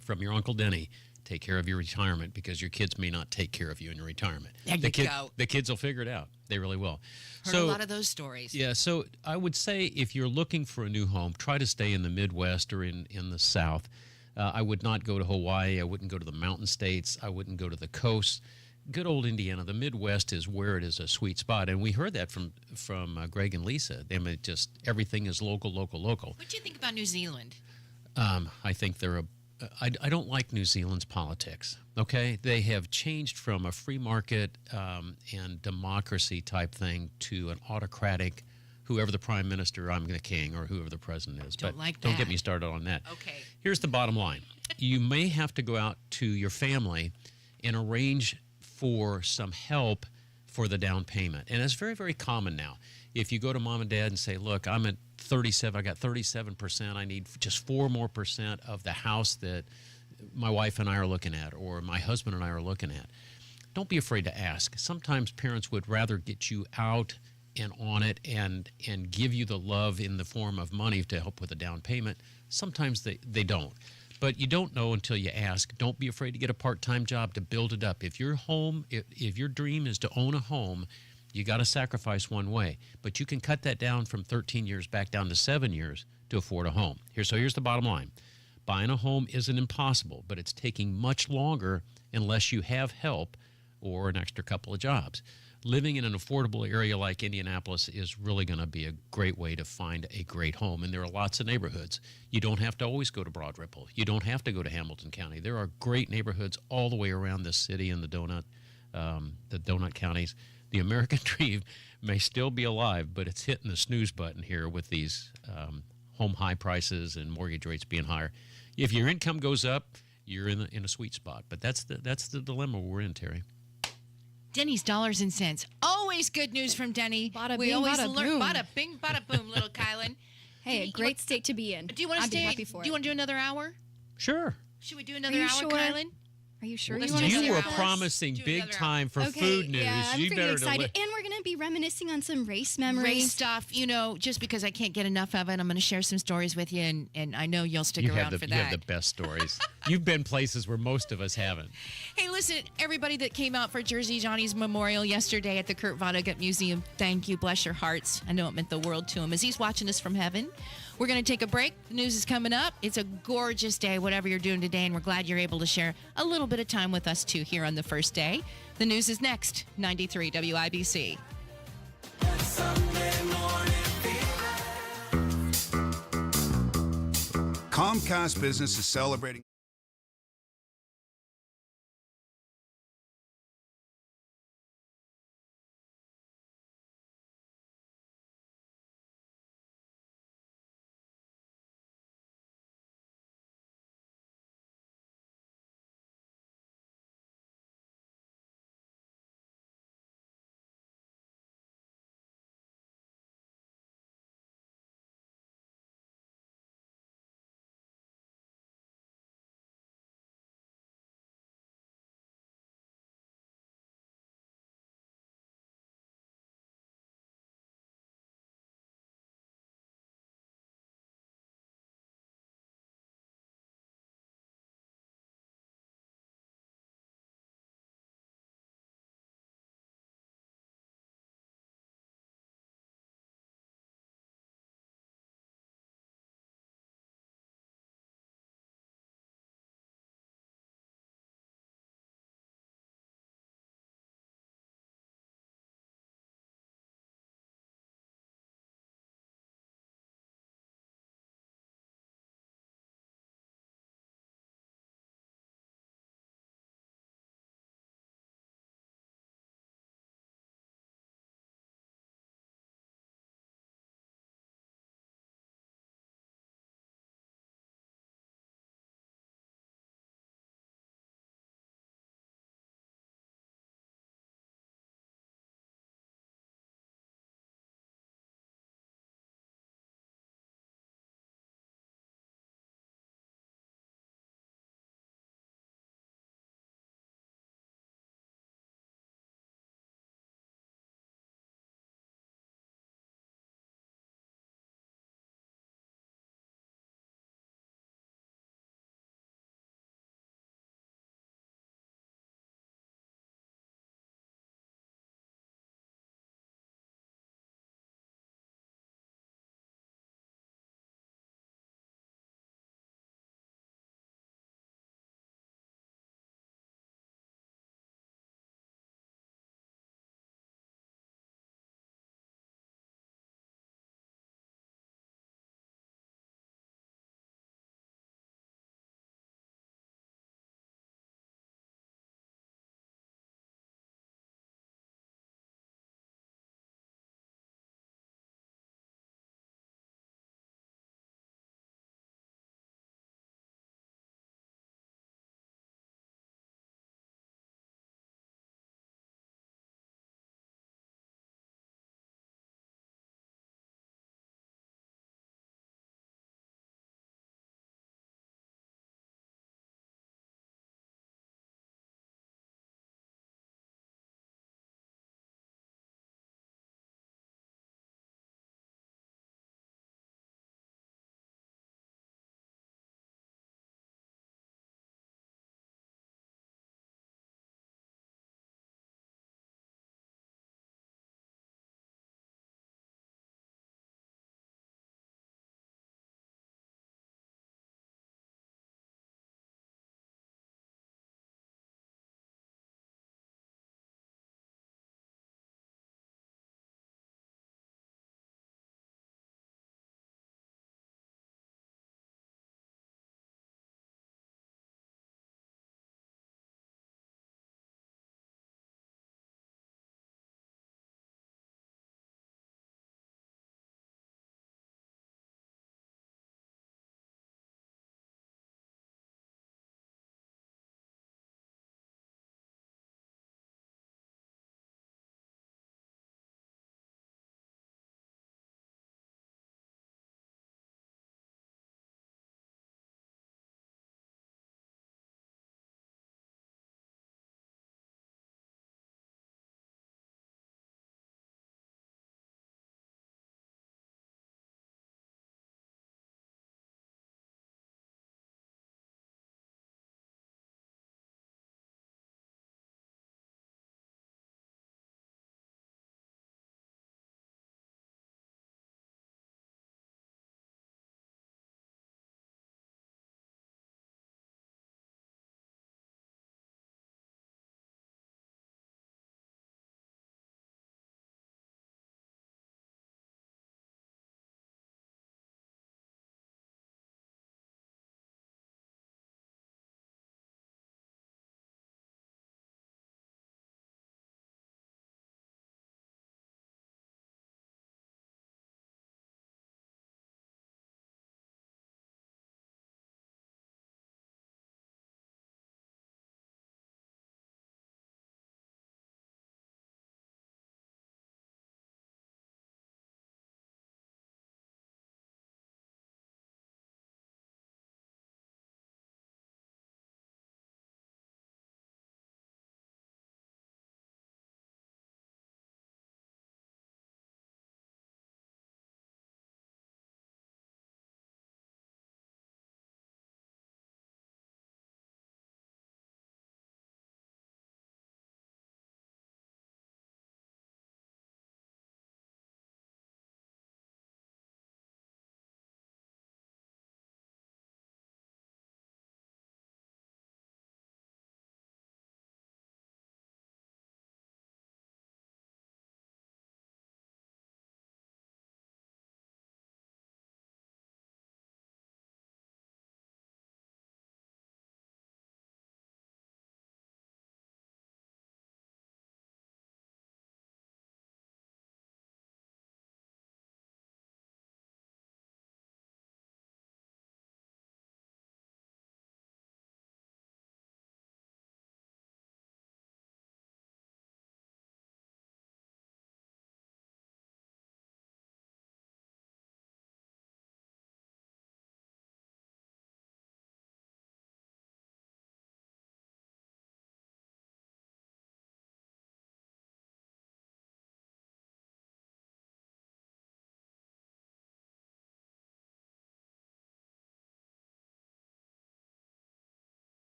From your Uncle Denny, take care of your retirement because your kids may not take care of you in your retirement. There you go. The kids will figure it out. They really will. Heard a lot of those stories. Yeah, so I would say if you're looking for a new home, try to stay in the Midwest or in the South. I would not go to Hawaii. I wouldn't go to the mountain states. I wouldn't go to the coast. Good old Indiana. The Midwest is where it is a sweet spot. And we heard that from Greg and Lisa. I mean, just everything is local. What do you think about New Zealand? I think they're I don't like New Zealand's politics, okay? They have changed from a free market and democracy type thing to an autocratic, whoever the prime minister, I'm the king, or whoever the president is. Don't get me started on that. Okay. Here's the bottom line. You may have to go out to your family and arrange for some help for the down payment. And it's very, very common now. If you go to mom and dad and say, look, I'm at 37, I got 37%, I need just 4% more of the house that my wife and I are looking at or my husband and I are looking at. Don't be afraid to ask. Sometimes parents would rather get you out and on it and give you the love in the form of money to help with a down payment. Sometimes they don't. But you don't know until you ask. Don't be afraid to get a part-time job to build it up. If your dream is to own a home, you got to sacrifice one way. But you can cut that down from 13 years back down to 7 years to afford a home. Here's the bottom line. Buying a home isn't impossible, but it's taking much longer unless you have help or an extra couple of jobs. living in an affordable area like Indianapolis is really going to be a great way to find a great home. And there are lots of neighborhoods. You don't have to always go to Broad Ripple. You don't have to go to Hamilton County. There are great neighborhoods all the way around this city and the donut counties. The American dream may still be alive, but it's hitting the snooze button here with these home high prices and mortgage rates being higher. If your income goes up, you're in a sweet spot. But that's the dilemma we're in, Terry. Denny's Dollars and Cents. Always good news from Denny. Bada we bing, always bada learn. boom. Bada bing, bada boom, little Kielynn. Hey, a great state to be in. Do you want to I'd be stay? happy for Do you want to do another hour? Sure. Should we do another Are you hour, sure? Kielynn? Are you sure Let's you want do to another You were hour. promising Do big another time for Okay, food news. yeah, I'm You pretty better excited. And we're going to be reminiscing on some race memories. Race stuff, just because I can't get enough of it, I'm going to share some stories with you, and I know you'll stick around for You have that. the best stories. You've been places where most of us haven't. Hey, listen, everybody that came out for Jersey Johnny's memorial yesterday at the Kurt Vonnegut Museum, thank you. Bless your hearts. I know it meant the world to him as he's watching us from heaven. We're going to take a break. The news is coming up. It's a gorgeous day, whatever you're doing today, and we're glad you're able to share a little bit of time with us, too, here on the first day. The news is next, 93 WIBC. Comcast Business is celebrating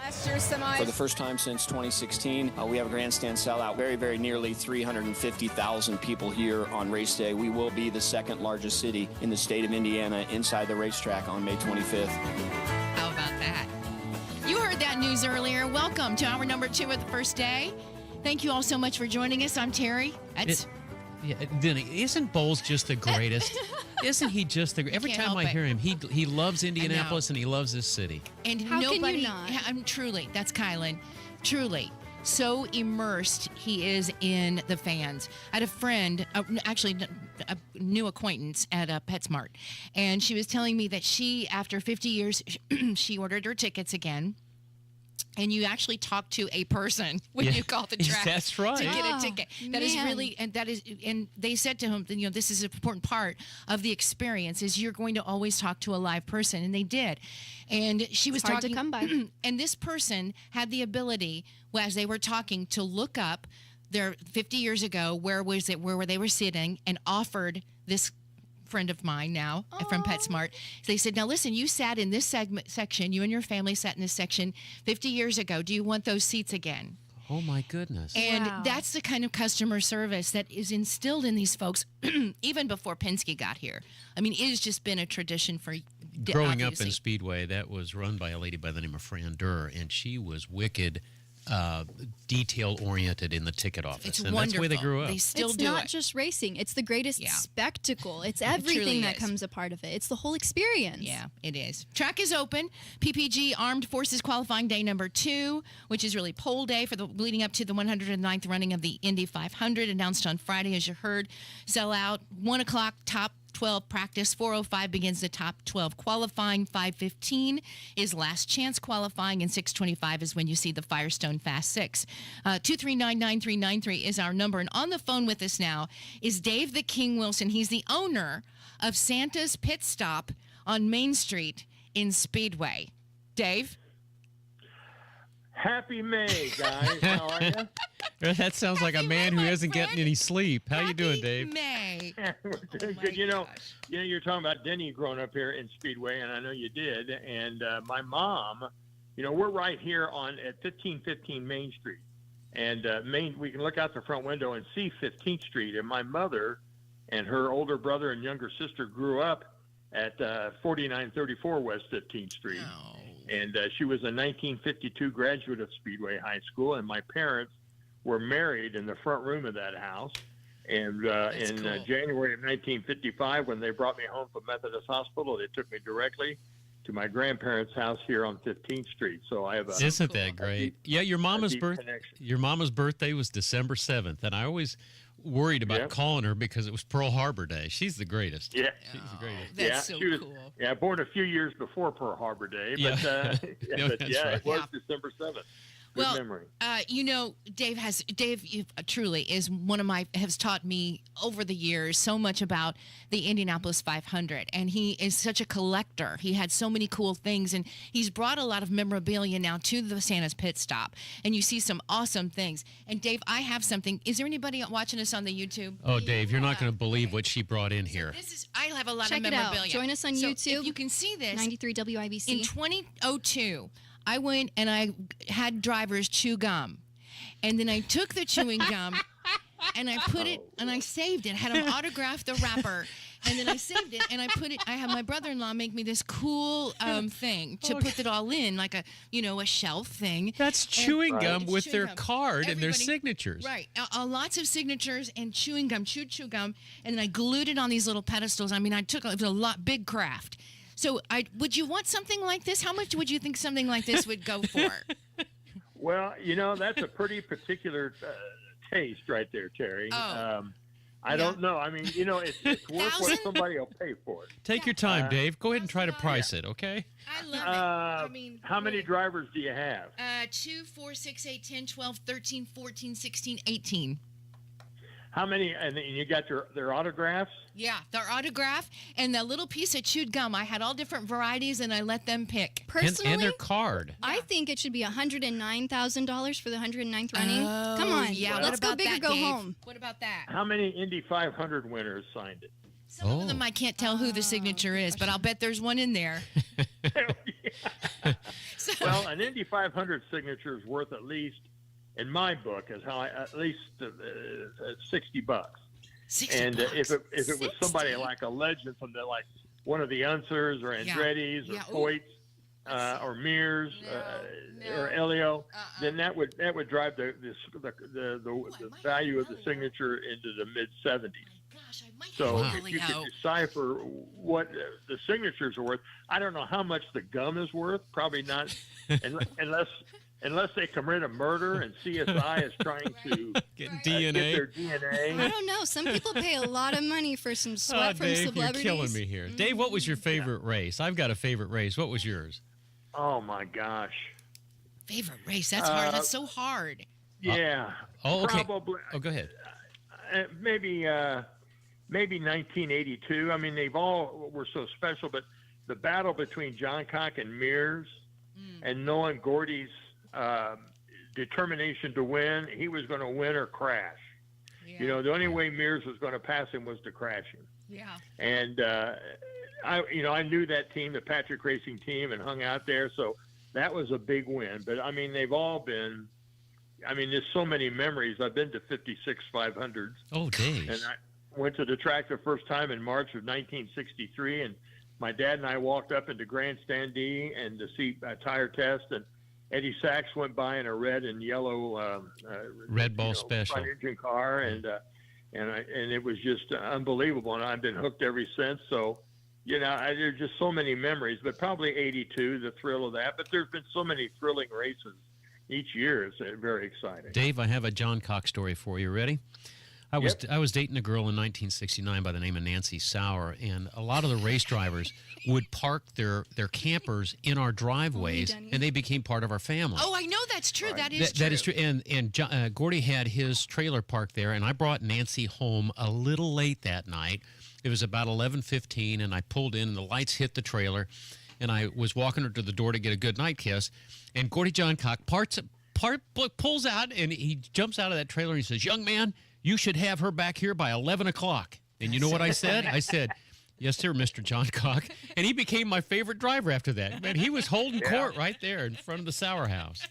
Last year's semis. For the first time since 2016, we have a grandstand sellout. Very, very nearly 350,000 people here on race day. We will be the second largest city in the state of Indiana inside the racetrack on May 25th. How about that? You heard that news earlier. Welcome to hour number 2 of the first day. Thank you all so much for joining us. I'm Terry. Denny, isn't Bowles just the greatest? Isn't he just the every Can't time help I it. hear him, he loves Indianapolis and he loves this city. And How can you nobody, not? I'm truly, that's Kielynn, truly so immersed he is in the fans. I had a friend, actually a new acquaintance at PetSmart, and she was telling me that she, after 50 years, she ordered her tickets again. And you actually talk to a person when you call the track. That's right. To get a Oh, ticket. That is man. really, and they said to him, this is an important part of the experience is you're going to always talk to a live person, and they did. And she was It's hard to talking, come by. and this person had the ability, as they were talking, to look up their 50 years ago, where they were sitting, and offered this friend of mine now from PetSmart. They said, now listen, you sat in this section, you and your family sat in this section 50 years ago. Do you want those seats again? Oh my goodness. And Wow. that's the kind of customer service that is instilled in these folks even before Penske got here. I mean, it has just been a tradition for Growing up obviously. in Speedway, that was run by a lady by the name of Fran Durr, and she was wicked detail-oriented in the ticket office. It's and wonderful. That's the way they grew up. They still It's do not it. just racing. It's the greatest spectacle. It's truly everything that is. comes a part of it. It's the whole experience. Yeah, it is. Track is open. PPG Armed Forces qualifying day number 2, which is really pole day for the leading up to the 109th running of the Indy 500, announced on Friday, as you heard. Sell out 1 o'clock top 12 practice. 4:05 begins the top 12 qualifying. 5:15 is last chance qualifying, and 6:25 is when you see the Firestone Fast 6. 239-9393 is our number, and on the phone with us now is Dave the King Wilson. He's the owner of Santa's Pit Stop on Main Street in Speedway. Dave? Happy May, guys. How are you? That sounds like a man who isn't getting any sleep. How you doing, Dave? May. We're doing good. You know, you're talking about Denny growing up here in Speedway, and I know you did. And my mom, we're right here at 1515 Main Street. And we can look out the front window and see 15th Street. And my mother and her older brother and younger sister grew up at 4934 West 15th Street. And she was a 1952 graduate of Speedway High School, and my parents were married in the front room of that house. And in January of 1955, when they brought me home from Methodist Hospital, they took me directly to my grandparents' house here on 15th Street. So I have Isn't that great? Yeah, your mama's birthday was December 7th, and I always worried about calling her because it was Pearl Harbor Day. She's the greatest. Yeah. She's the greatest. That's so was, cool. Yeah, born a few years before Pearl Harbor Day, but, No, that's right. it was December 7th. Good memory. Dave truly is has taught me over the years so much about the Indianapolis 500, and he is such a collector. He had so many cool things, and he's brought a lot of memorabilia now to the Santa's Pit Stop, and you see some awesome things. And Dave, I have something. Is there anybody watching us on the YouTube? Oh, Dave, you're not going to believe what she brought in here. I have a lot Check of it out. memorabilia. Join us on So YouTube. If you can see this, 93 WIBC. in 2002, I went and I had drivers chew gum. And then I took the chewing gum and I put it and I saved it. I had him autograph the wrapper. And then I saved it and I had my brother-in-law make me this cool thing to put it all in, like a shelf thing. That's chewing gum It's with chewing their gum. card and their Everybody- signatures. Right. Lots of signatures and chewing gum, chew gum. And then I glued it on these little pedestals. I mean, it was a big craft. So would you want something like this? How much would you think something like this would go for? Well, that's a pretty particular taste right there, Terry. I don't know. I mean, it's worth what somebody will pay for it. Take your time, Dave. Go ahead and try to price it, okay? I love it. How many drivers do you have? 2, 4, 6, 8, 10, 12, 13, 14, 16, 18. How many? And you got their autographs? Yeah, their autograph and the little piece of chewed gum. I had all different varieties, and I let them pick. Personally, and their card. I think it should be $109,000 for the 109th running. Come on. Yeah, Well, let's go big or go Dave? home. What about that? How many Indy 500 winners signed it? Some of them I can't tell who the signature is, but I'll bet there's one in there. Well, an Indy 500 signature is worth at least, in my book, at least $60. 60 and bucks. if it was somebody like a legend from like one of the Unsers or Andretti's or Foyt's or Mears or Elio, then that would drive the value of the signature into the mid 70s. So if you could decipher what the signatures are worth, I don't know how much the gum is worth. Probably not, unless they commit a murder and CSI is trying to get their DNA. I don't know. Some people pay a lot of money for some sweat from Dave, celebrities. you're killing me here. Dave, what was your favorite race? I've got a favorite race. What was yours? Oh my gosh. Favorite race? That's hard. That's so hard. Yeah. Okay. Probably. Oh, go ahead. Maybe 1982. I mean, they've all were so special, but the battle between John Cock and Mears, and knowing Gordy's determination to win, he was going to win or crash. Yeah. You know, the only way Mears was going to pass him was to crash him. Yeah. And I knew that team, the Patrick Racing team, and hung out there, so that was a big win. But I mean, they've all been. I mean, there's so many memories. I've been to 56 500s. Oh, days. And I went to the track the first time in March of 1963, and my dad and I walked up into Grandstand D and to see a tire test, and Eddie Sachs went by in a red and yellow Red Ball Special front engine car, and it was just unbelievable, and I've been hooked ever since. So, there's just so many memories, but probably 82, the thrill of that. But there's been so many thrilling races each year. It's very exciting. Dave, I have a John Cock story for you. Ready? I was dating a girl in 1969 by the name of Nancy Sauer, and a lot of the race drivers would park their campers in our driveways, and they became part of our family. Oh, I know that's true. Right. That is true. That is true. And Gordy had his trailer parked there, and I brought Nancy home a little late that night. It was about 11:15, and I pulled in, and the lights hit the trailer, and I was walking her to the door to get a good night kiss, and Gordy John Cock pulls out, and he jumps out of that trailer, and he says, "Young man, you should have her back here by 11 o'clock. And you know what I said? I said, "Yes, sir, Mr. John Cock." And he became my favorite driver after that. Man, he was holding court right there in front of the Sauer house.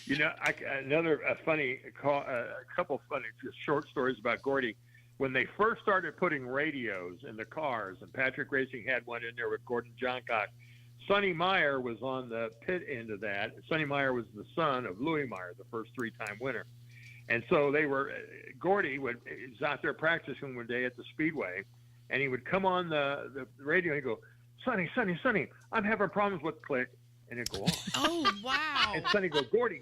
Another funny call, a couple funny short stories about Gordy. When they first started putting radios in the cars, and Patrick Racing had one in there with Gordon John Cock, Sonny Meyer was on the pit end of that. Sonny Meyer was the son of Louis Meyer, the first three-time winner. And so Gordy was out there practicing one day at the Speedway, and he would come on the radio and he'd go, Sonny, I'm having problems with click. And it'd go on. Oh, wow. And Sonny goes, Gordy,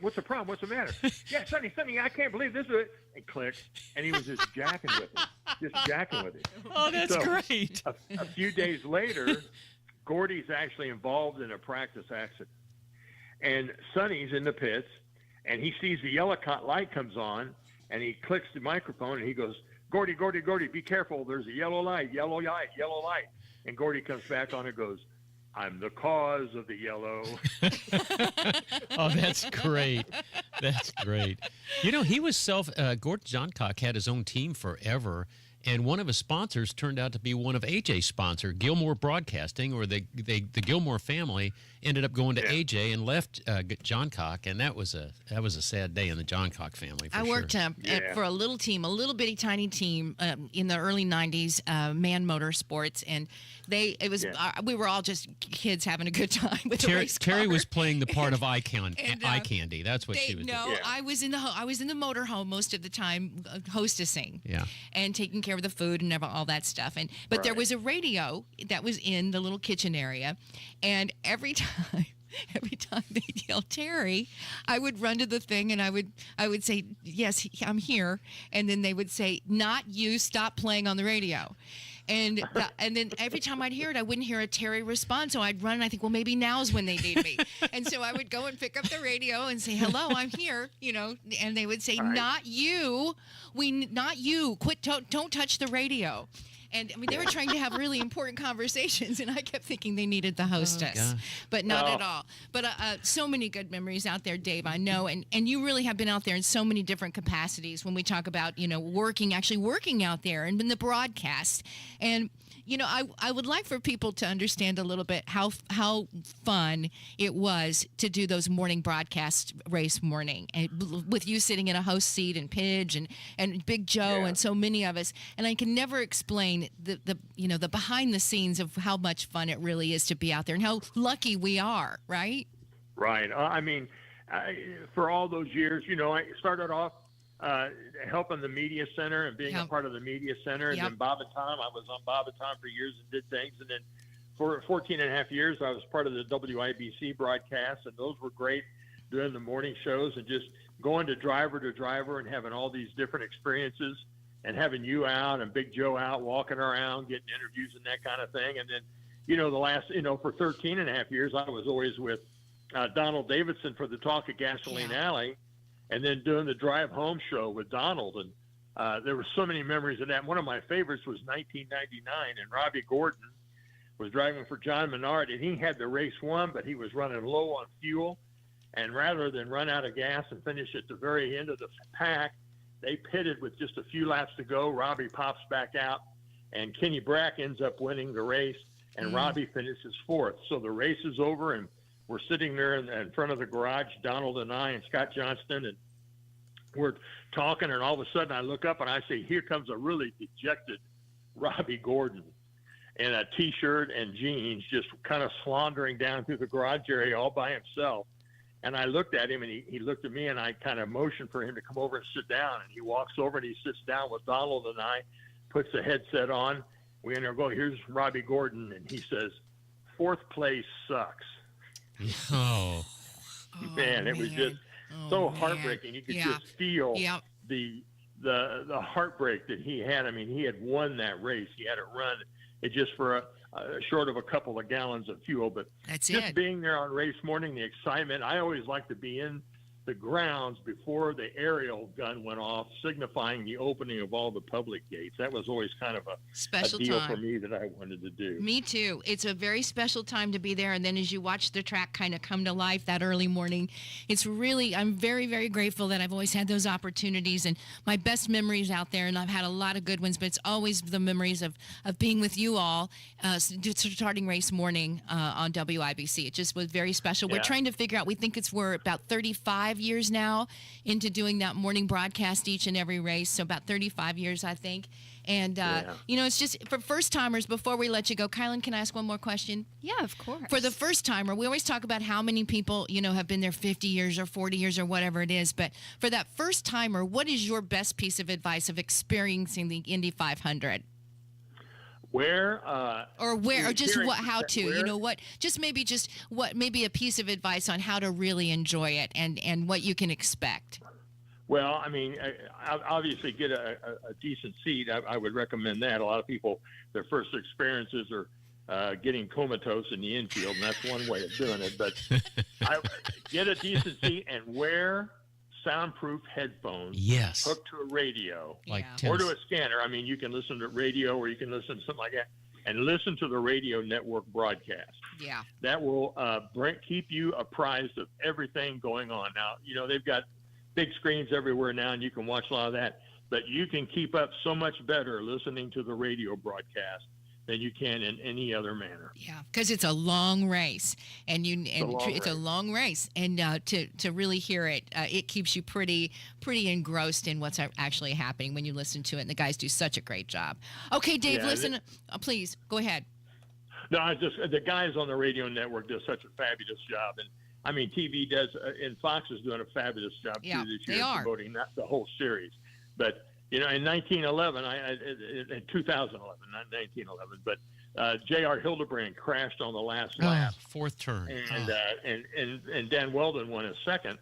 what's the problem? What's the matter? Yeah, Sonny, I can't believe this is it. And click. And he was just jacking with it. Oh, that's great. A few days later, Gordy's actually involved in a practice accident. And Sonny's in the pits, and he sees the yellow light comes on, and he clicks the microphone, and he goes, Gordy, be careful. There's a yellow light. And Gordy comes back on and goes, I'm the cause of the yellow. Oh, that's great. That's great. He was Gordon John Cock had his own team forever. And one of his sponsors turned out to be one of AJ's sponsor, Gilmore Broadcasting, or the Gilmore family ended up going to AJ and left John Cock, and that was a sad day in the John Cock family. I worked for a little team, a little bitty tiny team in the early '90s, Man Motorsports, and we were all just kids having a good time with the race car. Terry was playing the part of eye candy. That's what she was doing. No, I was in the motorhome most of the time, hostessing, and taking care of the food and all that stuff. But there was a radio that was in the little kitchen area, and every time they'd yell Terry, I would run to the thing and I would say, yes, I'm here, and then they would say, not you, stop playing on the radio. And then every time I'd hear it, I wouldn't hear a Terry respond. So I'd run and I think, well, maybe now's when they need me. And so I would go and pick up the radio and say, hello, I'm here, and they would say, not you, quit, don't touch the radio. And I mean, they were trying to have really important conversations, and I kept thinking they needed the hostess, but not at all. But so many good memories out there, Dave, I know. And you really have been out there in so many different capacities when we talk about, working out there and in the broadcast. And I would like for people to understand a little bit how fun it was to do those morning broadcasts race morning, and with you sitting in a host seat and Pidge and Big Joe and so many of us. And I can never explain the behind the scenes of how much fun it really is to be out there and how lucky we are, right? Right. I mean, for all those years, I started off helping the media center and being a part of the media center. And then Bob and Tom, I was on Bob and Tom for years and did things. And then for 14 and a half years, I was part of the WIBC broadcast, and those were great, doing the morning shows and just going to driver and having all these different experiences, and having you out and Big Joe out walking around, getting interviews and that kind of thing. And then, the last, for 13 and a half years, I was always with Donald Davidson for the Talk at Gasoline Alley, and then doing the drive home show with Donald. And there were so many memories of that. One of my favorites was 1999, and Robbie Gordon was driving for John Menard, and he had the race won, but he was running low on fuel. And rather than run out of gas and finish at the very end of the pack, they pitted with just a few laps to go. Robbie pops back out, and Kenny Brack ends up winning the race, and Robbie finishes fourth. So the race is over, and we're sitting there in front of the garage, Donald and I and Scott Johnston, and we're talking, and all of a sudden I look up and I say, here comes a really dejected Robbie Gordon in a T-shirt and jeans, just kind of slaundering down through the garage area all by himself. And I looked at him, and he looked at me, and I kind of motioned for him to come over and sit down. And he walks over, and he sits down with Donald and I, puts the headset on. We go, here's Robbie Gordon, and he says, fourth place sucks. Oh. Man, it was just so heartbreaking. You could just feel the heartbreak that he had. I mean, he had won that race. He had it run it just for short of a couple of gallons of fuel. But just being there on race morning, the excitement. I always like to be in the grounds before the aerial gun went off, signifying the opening of all the public gates. That was always kind of a special deal time for me that I wanted to do. Me too. It's a very special time to be there. And then as you watch the track kind of come to life that early morning, it's really, I'm very, very grateful that I've always had those opportunities, and my best memories out there. And I've had a lot of good ones, but it's always the memories of being with you all, starting race morning on WIBC. It just was very special. We're trying to figure out, we're about 35 years now into doing that morning broadcast each and every race. So about 35 years, I think. And, it's just for first timers, before we let you go, Kielynn, can I ask one more question? Yeah, of course. For the first timer, we always talk about how many people, have been there 50 years or 40 years or whatever it is. But for that first timer, what is your best piece of advice of experiencing the Indy 500? Maybe a piece of advice on how to really enjoy it and what you can expect. Well, I mean, obviously get a decent seat. I would recommend that. A lot of people, their first experiences are getting comatose in the infield, and that's one way of doing it. But get a decent seat and wear soundproof headphones hooked to a radio or to a scanner. I mean, you can listen to radio or you can listen to something like that, and listen to the radio network broadcast. Yeah. That will keep you apprised of everything going on. Now, they've got big screens everywhere now, and you can watch a lot of that, but you can keep up so much better listening to the radio broadcast than you can in any other manner. Yeah, because it's a long race, it's a long race, and to really hear it, it keeps you pretty engrossed in what's actually happening when you listen to it. And the guys do such a great job. Okay, Dave, listen, please go ahead. No, the guys on the radio network do such a fabulous job, and I mean TV does, and Fox is doing a fabulous job too this year promoting the whole series, but. In 1911, in 2011, not 1911, but J.R. Hildebrand crashed on the last lap. Fourth turn. And Dan Weldon won his second.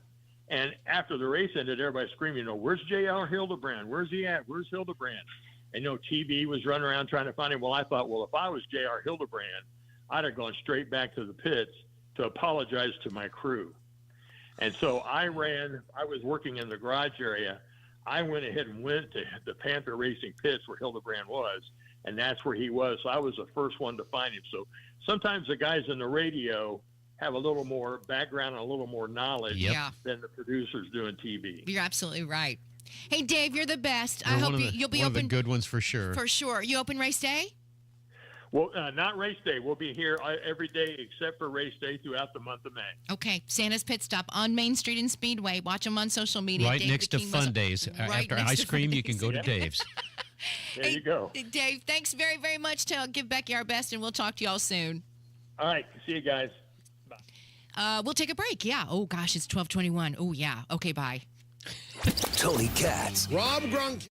And after the race ended, everybody screaming, where's J.R. Hildebrand? Where's he at? Where's Hildebrand? And TV was running around trying to find him. Well, I thought, if I was J.R. Hildebrand, I'd have gone straight back to the pits to apologize to my crew. And so I was working in the garage area. I went ahead and went to the Panther Racing pits where Hildebrand was, and that's where he was. So I was the first one to find him. So sometimes the guys in the radio have a little more background and a little more knowledge than the producers doing TV. You're absolutely right. Hey, Dave, you're the best. You're I hope one you'll be one open. of the good ones for sure. For sure. You open race day? Well, not race day. We'll be here every day except for race day throughout the month of May. Okay. Santa's Pit Stop on Main Street in Speedway. Watch them on social media. Right Dave next the to King Fun Muscle. Days. Right After next ice to cream, Fun you can Days. go to Dave's. There you go. Dave, thanks very, very much. Give Becky our best, and we'll talk to y'all soon. All right. See you guys. We'll take a break. Yeah. Oh, gosh, it's 12:21. Oh, yeah. Okay, bye. Tony Katz. Rob Grunk.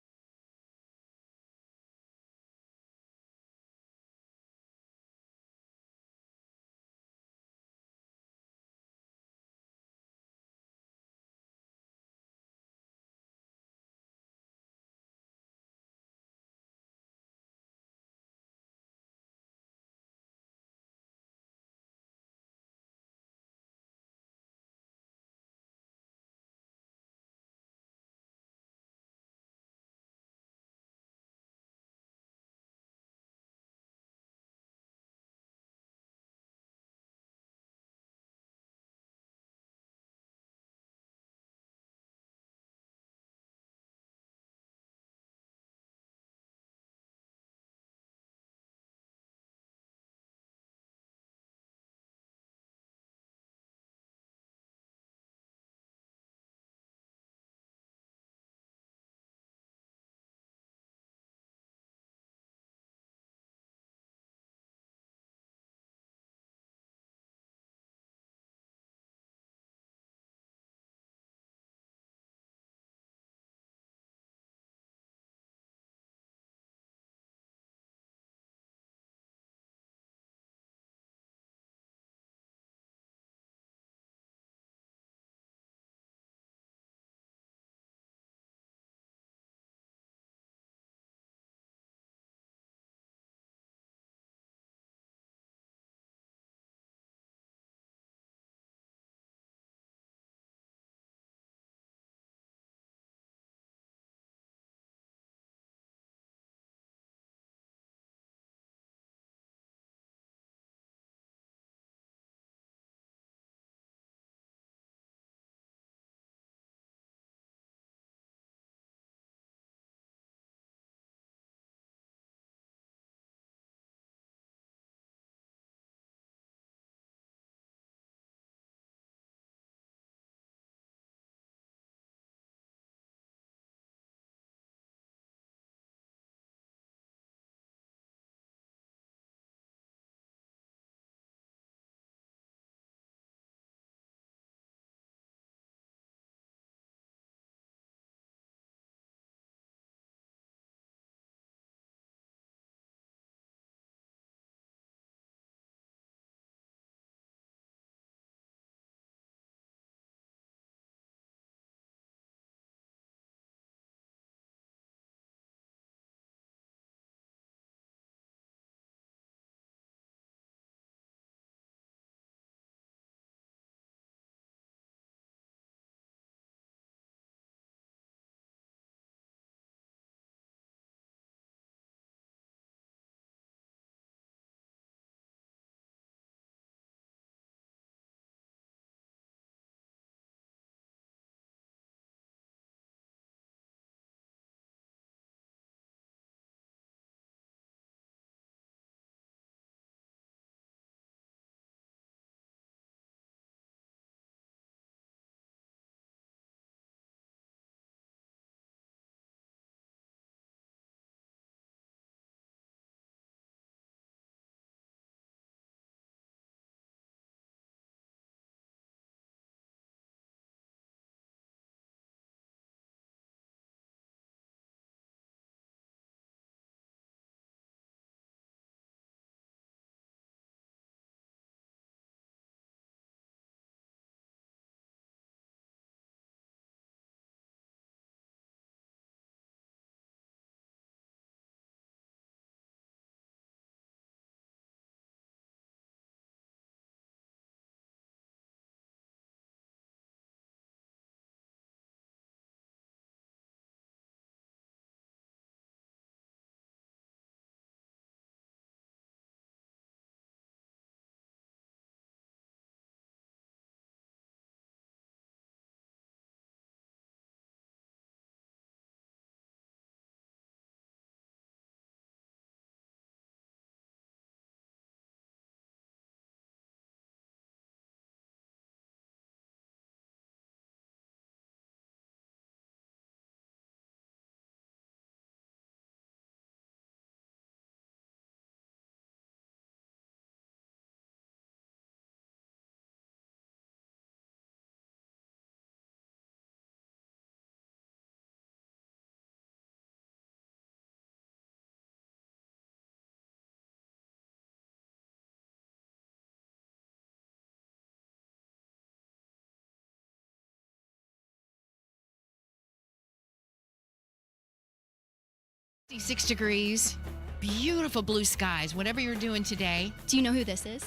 66 degrees, beautiful blue skies, whatever you're doing today. Do you know who this is?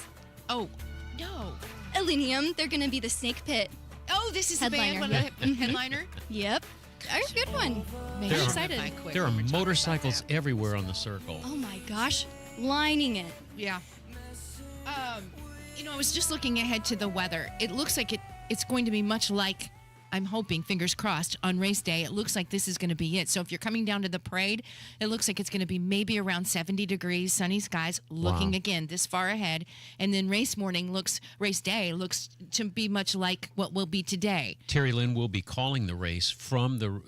Oh, no. Elenium. They're going to be the Snake Pit. Oh, this is the band, Headliner. headliner? Yep. A good one. I'm There are- excited. There are motorcycles everywhere on the circle. Oh my gosh. Lining it. Yeah. I was just looking ahead to the weather. It looks like it's going to be much like, I'm hoping, fingers crossed, on race day. It looks like this is going to be it. So if you're coming down to the parade, it looks like it's going to be maybe around 70 degrees, sunny skies, looking again this far ahead. And then race day looks to be much like what will be today. Terri Lynn will be calling the race from the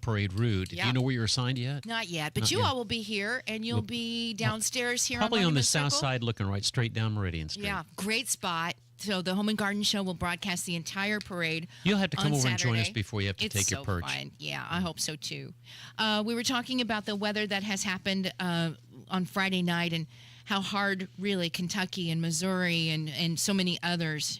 parade route. Do Yeah. you know where you're assigned yet? Not yet, but Not you yet. all will be here, and you'll be downstairs here. Probably on on the Monument south Circle. side, looking right straight down Meridian Street. Yeah, great spot. So the Home and Garden Show will broadcast the entire parade. You'll have to come on over and join us Saturday. before you have to It's take your so perch. fun. Yeah, I hope so too. We were talking about the weather that has happened on Friday night and how hard really Kentucky and Missouri and so many others,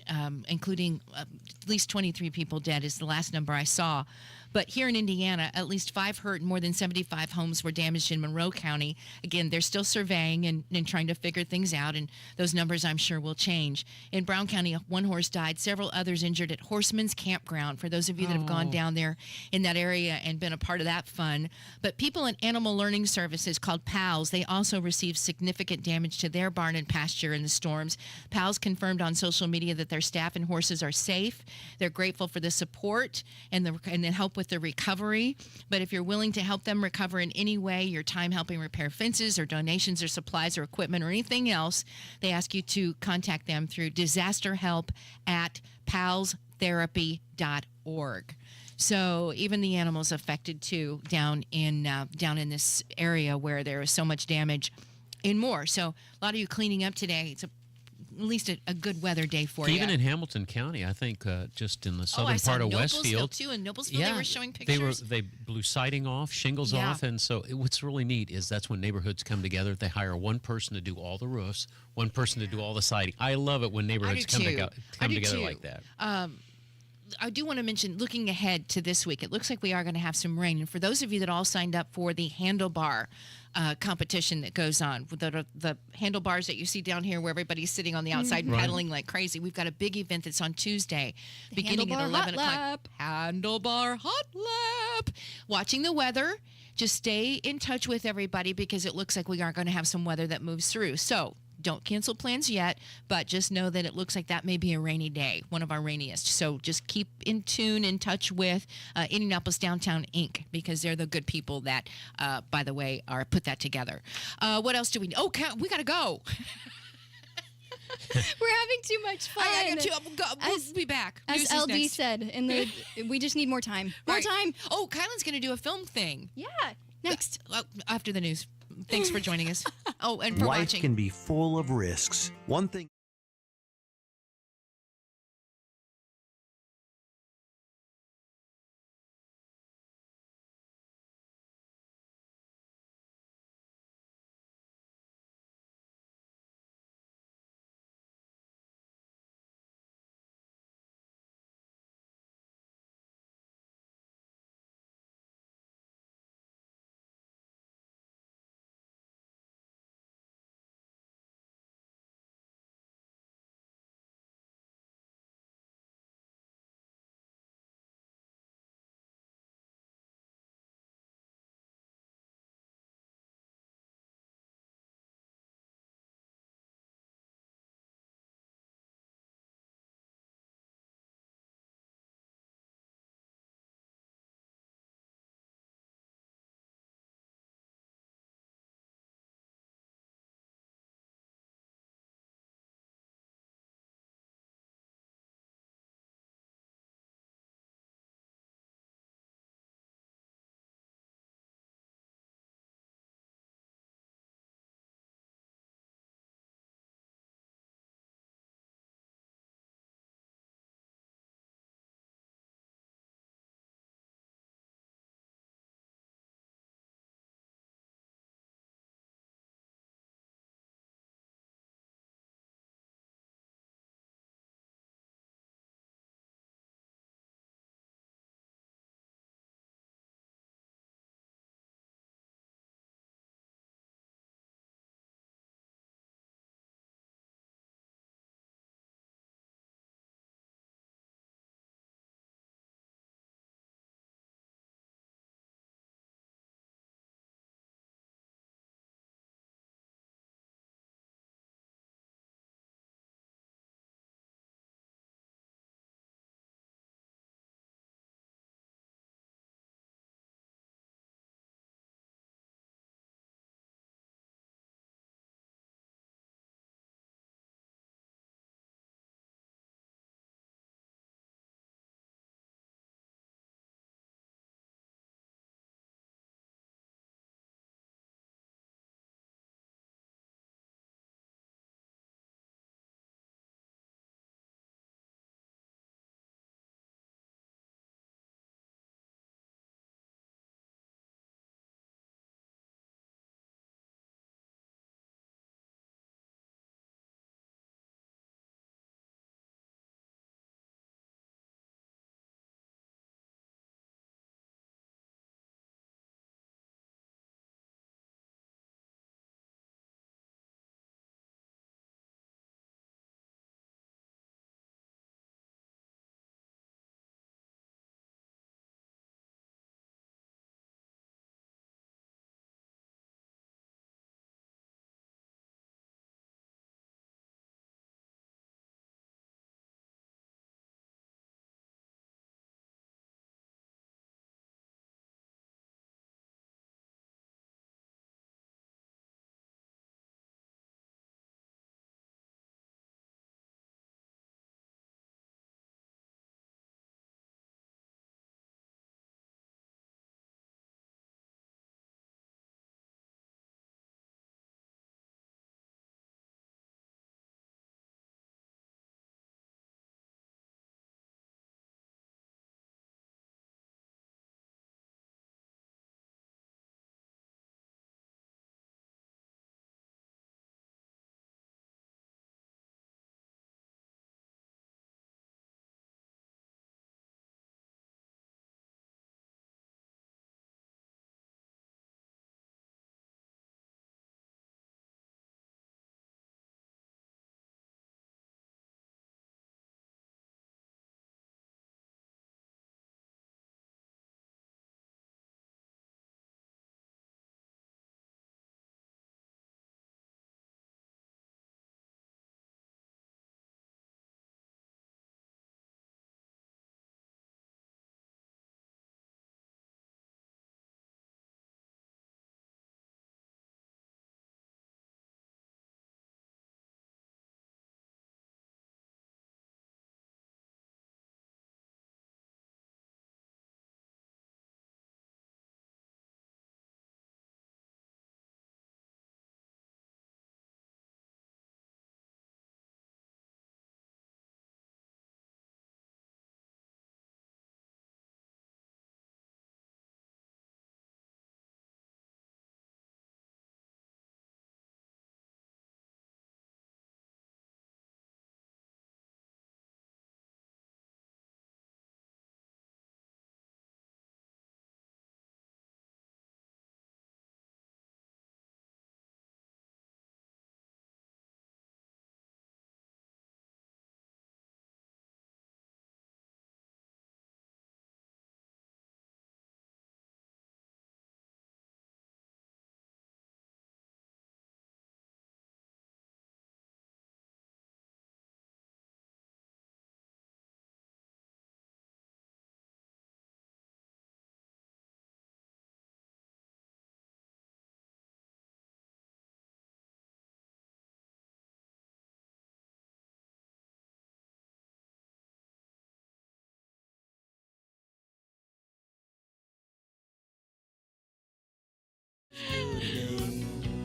including at least 23 people dead is the last number I saw. But here in Indiana, at least 5 hurt and more than 75 homes were damaged in Monroe County. Again, they're still surveying and trying to figure things out, and those numbers I'm sure will change. In Brown County, 1 horse died, several others injured at Horseman's Campground, for those of you that have gone down there in that area and been a part of that fun. But people in Animal Learning Services, called PALS, they also received significant damage to their barn and pasture in the storms. PALS confirmed on social media that their staff and horses are safe. They're grateful for the support and the help with the recovery. But if you're willing to help them recover in any way, your time helping repair fences or donations or supplies or equipment or anything else, they ask you to contact them through disasterhelp@palstherapy.org. So even the animals affected too down in this area where there is so much damage and more. So a lot of you cleaning up today. It's at least a good weather day for you. Even in Hamilton County, I think just in the I southern saw part of Noblesville Westfield. too. In Noblesville, they were showing They pictures. they blew siding off, shingles Yeah. off, and so what's really neat is that's when neighborhoods come together. They hire one person to do all the roofs, one person to do all the siding. I love it when neighborhoods come together like that. I do want to mention, looking ahead to this week, it looks like we are going to have some rain. And for those of you that all signed up for the handlebar competition that goes on, the handlebars that you see down here where everybody's sitting on the outside and Right. pedaling like crazy, we've got a big event that's on Tuesday, The beginning at Handlebar 11 Hot o'clock. Lap. Handlebar Hot Lap. Watching the weather. Just stay in touch with everybody because it looks like we are going to have some weather that moves through. So don't cancel plans yet, but just know that it looks like that may be a rainy day, one of our rainiest. So just keep in touch with Indianapolis Downtown Inc. because they're the good people that, by the way, put that together. What else do we need? Oh, we got to go. We're having too much fun. I got to. We'll be back. As News is LD next. said, and we just need more time. More Right. time. Oh, Kielyn's going to do a film thing. Yeah. Next. After the news. Thanks for joining us. Oh, and for Life watching. can be full of risks. One thing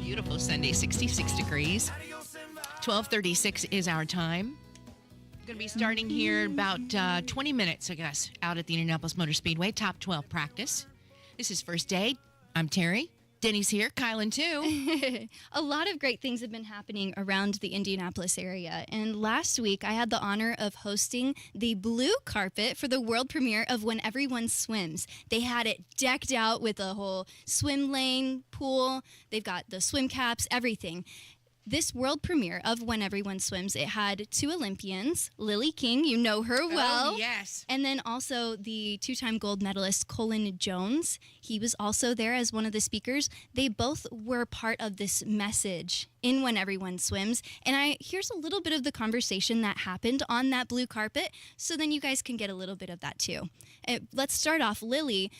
Beautiful Sunday, 66 degrees. 12:36 is our time. Going to be starting here about 20 minutes, I guess, out at the Indianapolis Motor Speedway, top 12 practice. This is first day. I'm Terry. Denny's here. Kielynn, too. A lot of great things have been happening around the Indianapolis area. And last week, I had the honor of hosting the blue carpet for the world premiere of When Everyone Swims. They had it decked out with a whole swim lane, pool. They've got the swim caps, everything. This world premiere of When Everyone Swims, it had 2 Olympians, Lily King, you know her well. Oh, yes. And then also the 2-time gold medalist, Kielynn Jones. He was also there as one of the speakers. They both were part of this message in When Everyone Swims. And here's a little bit of the conversation that happened on that blue carpet, so then you guys can get a little bit of that too. Let's start off. Lily,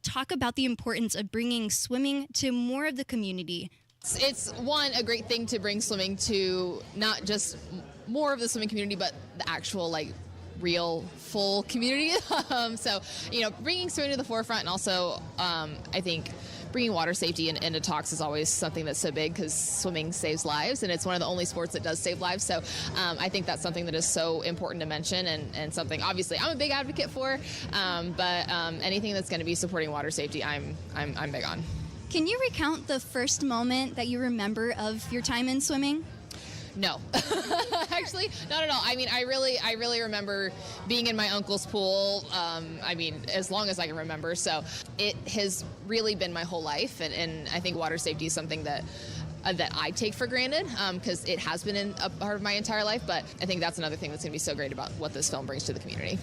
talk about the importance of bringing swimming to more of the community. It's a great thing to bring swimming to not just more of the swimming community, but the actual real full community. So, bringing swimming to the forefront, and also I think bringing water safety into talks is always something that's so big, because swimming saves lives, and it's one of the only sports that does save lives. So I think that's something that is so important to mention, and something obviously I'm a big advocate for, but anything that's going to be supporting water safety, I'm big on. Can you recount the first moment that you remember of your time in swimming? No, actually, not at all. I mean, I really remember being in my uncle's pool. As long as I can remember. So it has really been my whole life, and I think water safety is something that I take for granted, because it has been a part of my entire life. But I think that's another thing that's going to be so great about what this film brings to the community.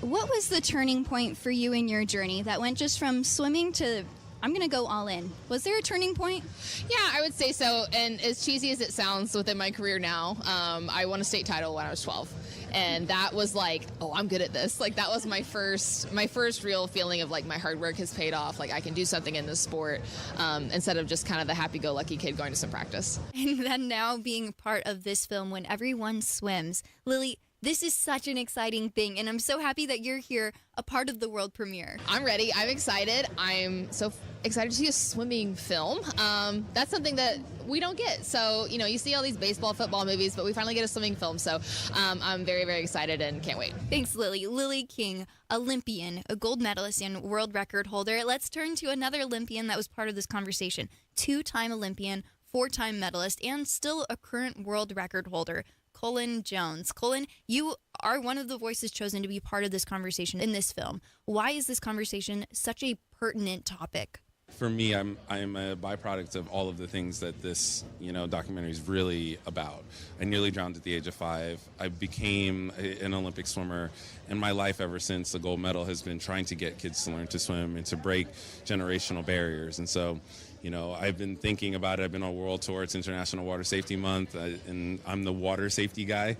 What was the turning point for you in your journey that went just from swimming to I'm going to go all in? Was there a turning point? Yeah, I would say so. And as cheesy as it sounds within my career now, I won a state title when I was 12. And that was I'm good at this. That was my first real feeling of my hard work has paid off. I can do something in this sport, instead of just kind of the happy-go-lucky kid going to some practice. And then now being part of this film, When Everyone Swims. Lily, this is such an exciting thing, and I'm so happy that you're here, a part of the world premiere. I'm ready. I'm excited. I'm so excited to see a swimming film. That's something that we don't get. So, you see all these baseball, football movies, but we finally get a swimming film. So I'm very, very excited and can't wait. Thanks, Lily. Lily King, Olympian, a gold medalist and world record holder. Let's turn to another Olympian that was part of this conversation. 2-time Olympian, 4-time medalist, and still a current world record holder. Kielynn Jones. Kielynn, you are one of the voices chosen to be part of this conversation in this film. Why is this conversation such a pertinent topic? For me, I'm a byproduct of all of the things that this, documentary is really about. I nearly drowned at the age of 5. I became an Olympic swimmer, and my life ever since the gold medal has been trying to get kids to learn to swim and to break generational barriers. And so, I've been thinking about it. I've been on a world tour. It's International Water Safety Month, and I'm the water safety guy.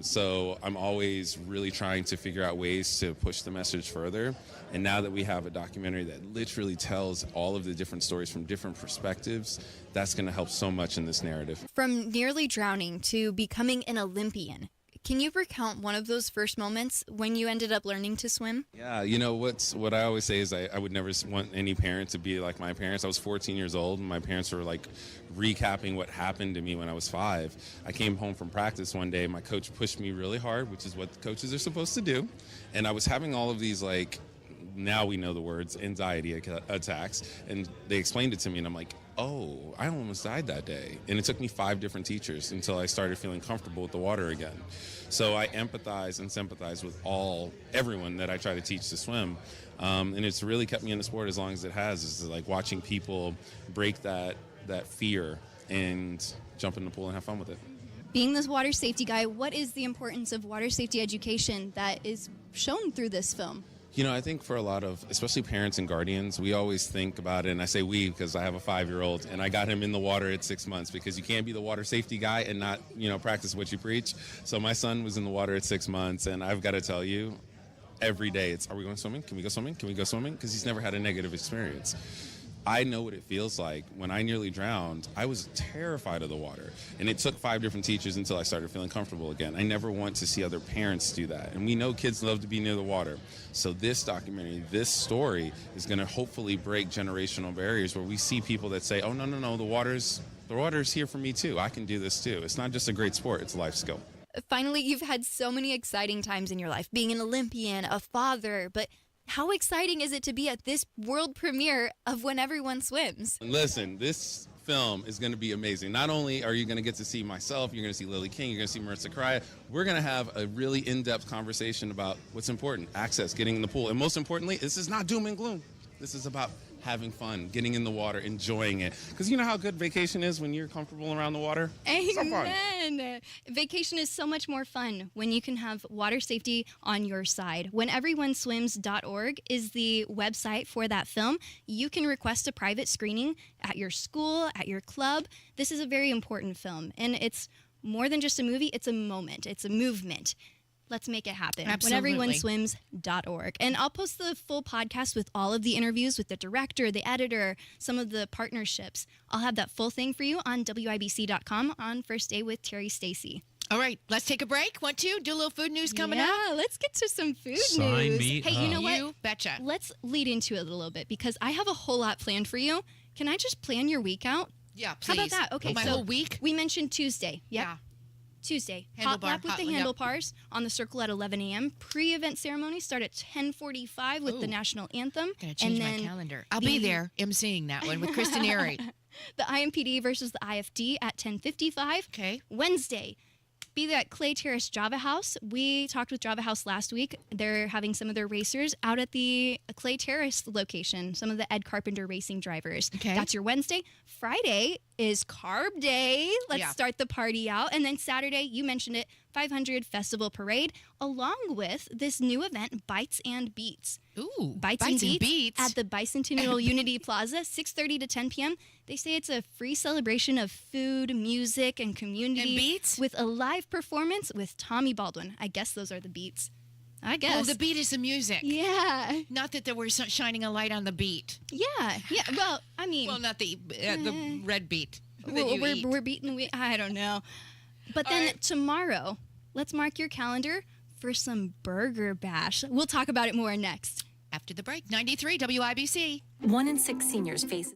So I'm always really trying to figure out ways to push the message further. And now that we have a documentary that literally tells all of the different stories from different perspectives, that's going to help so much in this narrative. From nearly drowning to becoming an Olympian, can you recount one of those first moments when you ended up learning to swim? Yeah, what I always say is I would never want any parent to be like my parents. I was 14 years old, and my parents were recapping what happened to me when I was 5. I came home from practice one day. My coach pushed me really hard, which is what coaches are supposed to do. And I was having all of these now we know the words, anxiety attacks. And they explained it to me, and I'm like, oh, I almost died that day. And it took me 5 different teachers until I started feeling comfortable with the water again. So I empathize and sympathize with everyone that I try to teach to swim. And it's really kept me in the sport as long as it has, is watching people break that fear and jump in the pool and have fun with it. Being this water safety guy, what is the importance of water safety education that is shown through this film? I think for a lot of, especially parents and guardians, we always think about it, and I say we because I have a 5-year-old, and I got him in the water at 6 months, because you can't be the water safety guy and not, practice what you preach. So my son was in the water at 6 months, and I've got to tell you, every day are we going swimming? Can we go swimming? Can we go swimming? Because he's never had a negative experience. I know what it feels like. When I nearly drowned, I was terrified of the water. And it took 5 different teachers until I started feeling comfortable again. I never want to see other parents do that. And we know kids love to be near the water. So this documentary, this story is going to hopefully break generational barriers where we see people that say, oh, no, the water's here for me too. I can do this too. It's not just a great sport, it's a life skill. Finally, you've had so many exciting times in your life, being an Olympian, a father, but how exciting is it to be at this world premiere of When Everyone Swims? Listen, this film is going to be amazing. Not only are you going to get to see myself, you're going to see Lily King, you're going to see Marissa Crya. We're going to have a really in-depth conversation about what's important, access, getting in the pool. And most importantly, this is not doom and gloom. This is about having fun, getting in the water, enjoying it. Because you know how good vacation is when you're comfortable around the water? Amen. Vacation is so much more fun when you can have water safety on your side. WhenEveryoneSwims.org is the website for that film. You can request a private screening at your school, at your club. This is a very important film, and it's more than just a movie. It's a moment. It's a movement. Let's make it happen. Absolutely. WhenEveryoneSwims.org. And I'll post the full podcast with all of the interviews with the director, the editor, some of the partnerships. I'll have that full thing for you on WIBC.com on First Day with Terri Stacy. All right, let's take a break. Want to do a little food news coming up? Yeah, let's get to some food Sign news. me Hey, you know what? You betcha. Let's lead into it a little bit because I have a whole lot planned for you. Can I just plan your week out? Yeah, How about please. that? Okay, My so whole week? We mentioned Tuesday. Yep. Yeah. Tuesday. Handlebar, Hot lap with hot the one, yep. handlebars on the circle at 11 a.m. Pre-event ceremony start at 10:45 with the Ooh. national anthem. Gonna change my calendar. I'll be there emceeing that one with Kristen Airy. The IMPD versus the IFD at 10:55. Okay. Wednesday. Be there at Clay Terrace Java House. We talked with Java House last week. They're having some of their racers out at the Clay Terrace location, some of the Ed Carpenter racing drivers. Okay. That's your Wednesday. Friday is Carb Day. Let's Yeah. start the party out. And then Saturday, you mentioned it, 500 Festival Parade, along with this new event, Bites and Beats. Ooh, Bites and Beats at the Bicentennial Unity Plaza, 6:30 to 10 p.m. They say it's a free celebration of food, music, and community. And beats? With a live performance with Tommy Baldwin. I guess those are the beats. I guess. Oh, the beat is the music. Yeah. Not that there were shining a light on the beat. Yeah. Yeah. Well, I mean. Well, not the red beat. that Well, you eat. we're beating. I don't know. But then tomorrow, let's mark your calendar for some Burger Bash. We'll talk about it more next. After the break, 93 WIBC. 1 in 6 seniors face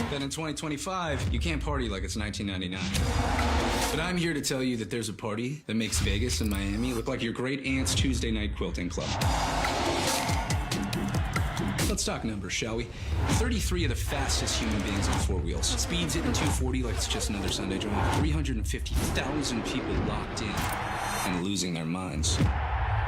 then in 2025, you can't party like it's 1999. But I'm here to tell you that there's a party that makes Vegas and Miami look like your great aunt's Tuesday night quilting club. Let's talk numbers, shall we? 33 of the fastest human beings on four wheels. Speeds hitting 240 like it's just another Sunday drive. 350,000 people locked in and losing their minds.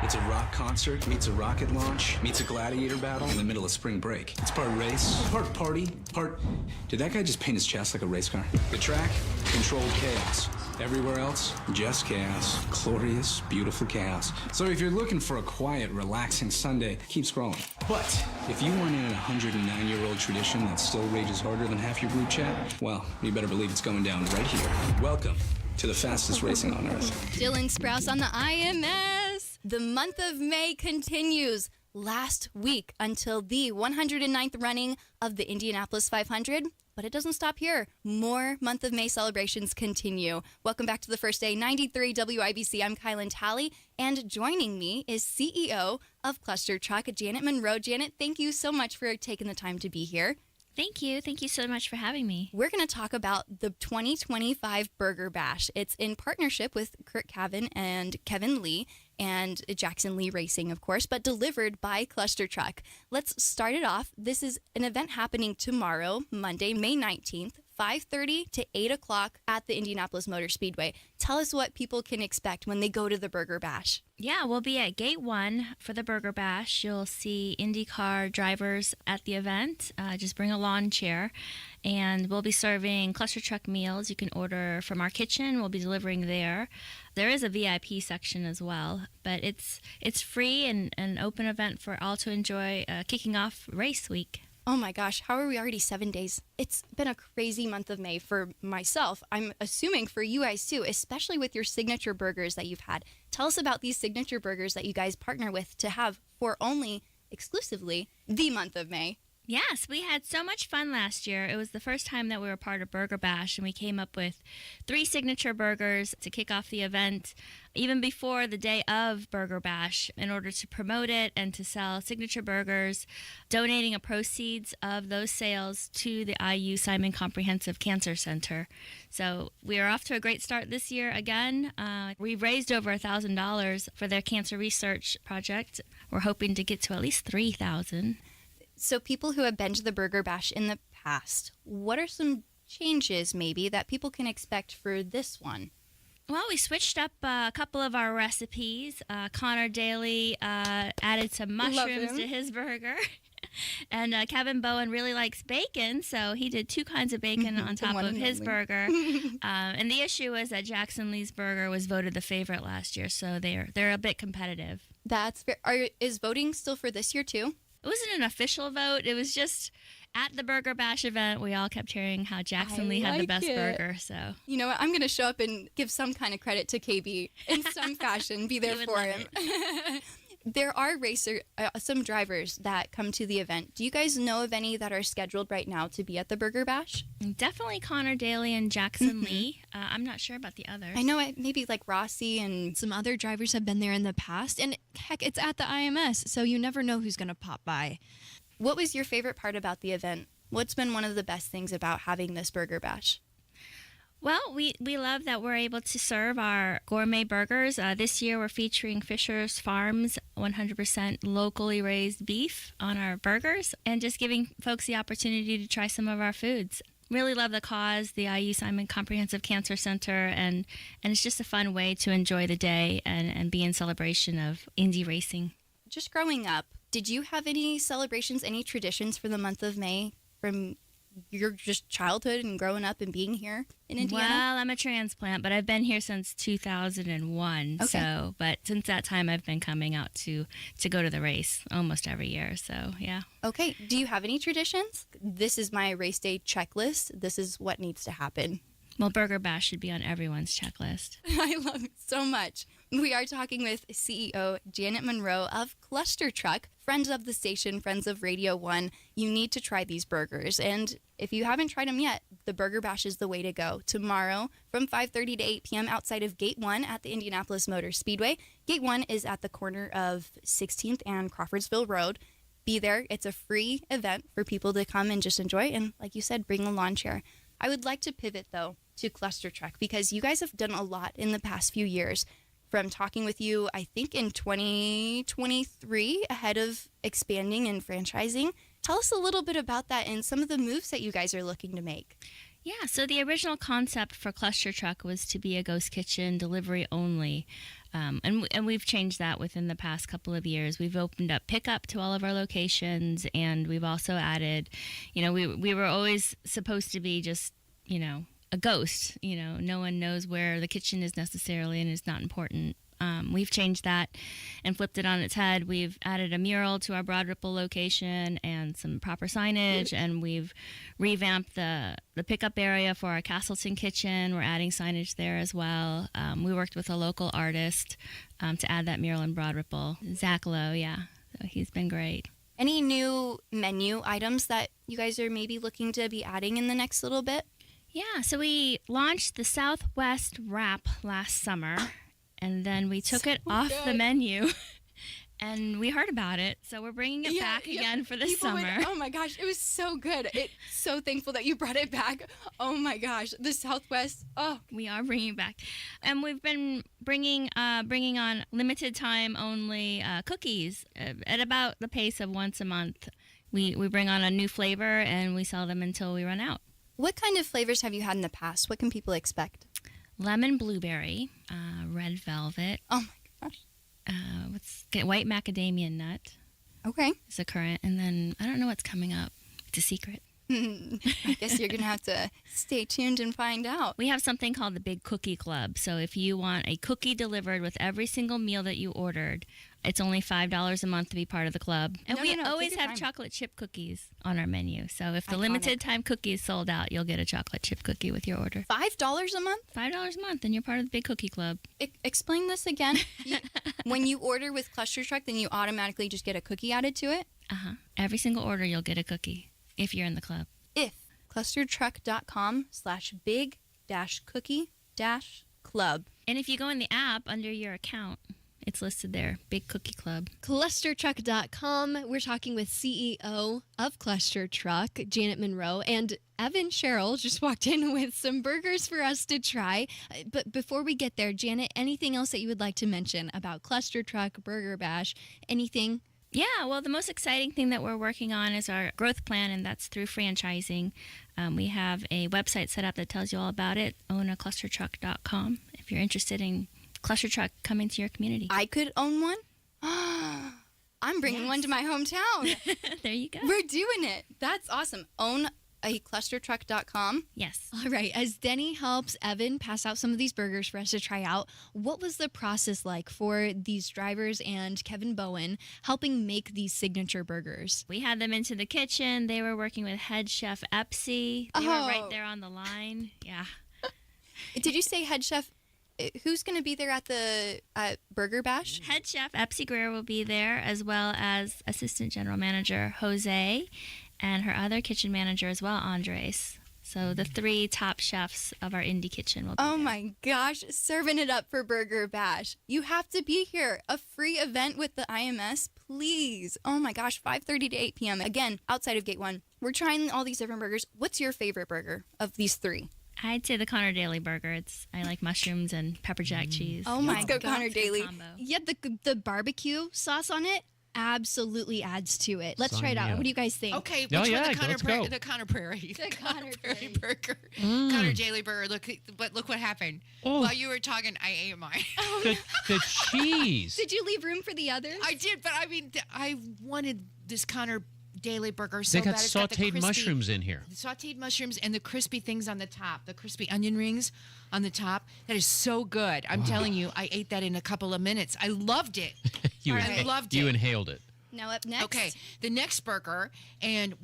It's a rock concert meets a rocket launch meets a gladiator battle in the middle of spring break. It's part race, part party, part... Did that guy just paint his chest like a race car? The track, controlled chaos. Everywhere else, just chaos. Glorious, beautiful chaos. So if you're looking for a quiet, relaxing Sunday, keep scrolling. But if you want in a 109-year-old tradition that still rages harder than half your group chat, well, you better believe it's going down right here. Welcome to the fastest racing on Earth. Dylan Sprouse on the IMS. The month of May continues last week until the 109th running of the Indianapolis 500. But it doesn't stop here. More month of May celebrations continue. Welcome back to the first day, 93 WIBC. I'm Kielynn Talley, and joining me is CEO of ClusterTruck, Janet Monroe. Janet, thank you so much for taking the time to be here. Thank you. Thank you so much for having me. We're going to talk about the 2025 Burger Bash. It's in partnership with Kurt Cavan and Kevin Lee and Jackson Lee Racing, of course, but delivered by ClusterTruck. Let's start it off. This is an event happening tomorrow, Monday, May 19th, 5:30 to 8 o'clock at the Indianapolis Motor Speedway. Tell us what people can expect when they go to the Burger Bash. Yeah, we'll be at Gate 1 for the Burger Bash. You'll see IndyCar drivers at the event. Just bring a lawn chair. And we'll be serving ClusterTruck meals. You can order from our kitchen. We'll be delivering there. There is a VIP section as well, but it's free and an open event for all to enjoy, kicking off race week. Oh my gosh, how are we already 7 days? It's been a crazy month of May for myself. I'm assuming for you guys too, especially with your signature burgers that you've had. Tell us about these signature burgers that you guys partner with to have for only exclusively the month of May. Yes, we had so much fun last year. It was the first time that we were part of Burger Bash, and we came up with 3 signature burgers to kick off the event, even before the day of Burger Bash, in order to promote it and to sell signature burgers, donating a proceeds of those sales to the IU Simon Comprehensive Cancer Center. So we are off to a great start this year again. We've raised over $1,000 for their cancer research project. We're hoping to get to at least $3,000. So people who have been to the Burger Bash in the past, what are some changes maybe that people can expect for this one? Well, we switched up a couple of our recipes. Connor Daly added some mushrooms to his burger. And Kevin Bowen really likes bacon, so he did 2 kinds of bacon on top of his burger. And the issue was that Jackson Lee's burger was voted the favorite last year, so they're a bit competitive. That's fair. Is voting still for this year too? It wasn't an official vote. It was just at the Burger Bash event, we all kept hearing how Jackson Lee had the best burger. So you know what? I'm going to show up and give some kind of credit to KB in some fashion. Be there for him. There are some drivers that come to the event. Do you guys know of any that are scheduled right now to be at the Burger Bash? Definitely Connor Daly and Jackson Lee. I'm not sure about the others. I know maybe like Rossi and some other drivers have been there in the past. And heck, it's at the IMS, so you never know who's going to pop by. What was your favorite part about the event? What's been one of the best things about having this Burger Bash? Well, we love that we're able to serve our gourmet burgers. This year we're featuring Fisher's Farms 100% locally raised beef on our burgers and just giving folks the opportunity to try some of our foods. Really love the cause, the IU Simon Comprehensive Cancer Center, and it's just a fun way to enjoy the day and be in celebration of Indy racing. Just growing up, did you have any celebrations, any traditions for the month of May from your just childhood and growing up and being here in Indiana? Well, I'm a transplant, but I've been here since 2001. Okay. So, but since that time, I've been coming out to go to the race almost every year. So, yeah. Okay. Do you have any traditions? This is my race day checklist. This is what needs to happen. Well, Burger Bash should be on everyone's checklist. I love it so much. We are talking with CEO Janet Monroe of ClusterTruck, friends of the station, friends of Radio 1. You need to try these burgers. And if you haven't tried them yet, the Burger Bash is the way to go. Tomorrow from 5:30 to 8 p.m. outside of Gate 1 at the Indianapolis Motor Speedway. Gate 1 is at the corner of 16th and Crawfordsville Road. be there. It's a free event for people to come and just enjoy. And like you said, bring a lawn chair. I would like to pivot, though, to ClusterTruck because you guys have done a lot in the past few years. From talking with you, I think in 2023, ahead of expanding and franchising. Tell us a little bit about that and some of the moves that you guys are looking to make. Yeah, so the original concept for ClusterTruck was to be a ghost kitchen, delivery only. And we've changed that within the past couple of years. We've opened up pickup to all of our locations, and we've also added, we were always supposed to be just, a ghost. No one knows where the kitchen is necessarily, and it's not important. We've changed that and flipped it on its head. We've added a mural to our Broad Ripple location and some proper signage, and we've revamped the pickup area for our Castleton kitchen. We're adding signage there as well. We worked with a local artist to add that mural in Broad Ripple. Zach Lowe, yeah. So he's been great. Any new menu items that you guys are maybe looking to be adding in the next little bit? Yeah, so we launched the Southwest Wrap last summer. And then we took it off the menu, and we heard about it. So we're bringing it back again for this summer. Oh my gosh, it was so good. It's so thankful that you brought it back. Oh my gosh, the Southwest. Oh, we are bringing it back, and we've been bringing on limited time only cookies at about the pace of once a month. We bring on a new flavor, and we sell them until we run out. What kind of flavors have you had in the past? What can people expect? Lemon blueberry, red velvet. Oh my gosh. White macadamia nut. Okay. It's a current. And then I don't know what's coming up. It's a secret. I guess you're going to have to stay tuned and find out. We have something called the Big Cookie Club. So if you want a cookie delivered with every single meal that you ordered, it's only $5 a month to be part of the club. And we always have chocolate chip cookies on our menu. So if the limited time cookie is sold out, you'll get a chocolate chip cookie with your order. $5 a month? $5 a month, and you're part of the Big Cookie Club. Explain this again. When you order with ClusterTruck, then you automatically just get a cookie added to it? Uh-huh. Every single order, you'll get a cookie if you're in the club. If ClusterTruck.com/big-cookie-club. And if you go in the app under your account, it's listed there, Big Cookie Club. ClusterTruck.com. We're talking with CEO of ClusterTruck, Janet Monroe, and Evan Sherrill just walked in with some burgers for us to try. But before we get there, Janet, anything else that you would like to mention about ClusterTruck, Burger Bash, anything? Yeah, well, the most exciting thing that we're working on is our growth plan, and that's through franchising. We have a website set up that tells you all about it, ownaclustertruck.com, if you're interested in ClusterTruck coming to your community. I could own one? I'm bringing one to my hometown. There you go. We're doing it. That's awesome. Own a ClusterTruck.com. Yes. All right. As Denny helps Evan pass out some of these burgers for us to try out, what was the process like for these drivers and Kevin Bowen helping make these signature burgers? We had them into the kitchen. They were working with head chef Epsy. They were right there on the line. Yeah. Did you say head chef? Who's going to be there at the Burger Bash? Head chef Epsy Greer will be there, as well as assistant general manager Jose, and her other kitchen manager as well, Andres. So the three top chefs of our Indy kitchen will be there. My gosh, serving it up for Burger Bash. You have to be here. A free event with the IMS, please. Oh my gosh, 5:30 to 8 p.m. Again, outside of Gate 1. We're trying all these different burgers. What's your favorite burger of these three? I'd say the Connor Daly burger. I like mushrooms and pepper jack cheese. Oh my God, Connor Daly. Yeah, the barbecue sauce on it absolutely adds to it. Let's try it out. What do you guys think? Okay, the Connor Prairie. The Connor Prairie burger. Connor Daly burger. Look what happened. Oh. While you were talking, I ate mine. The cheese. Did you leave room for the others? I did, but I mean, I wanted this Connor Daly burger so they got bad. sauteed mushrooms in here. Sauteed mushrooms and the crispy things on the top, the crispy onion rings on the top. That is so good. I'm telling you, I ate that in a couple of minutes. I loved it. I loved it. You inhaled it. Now up next. Okay, the next burger, and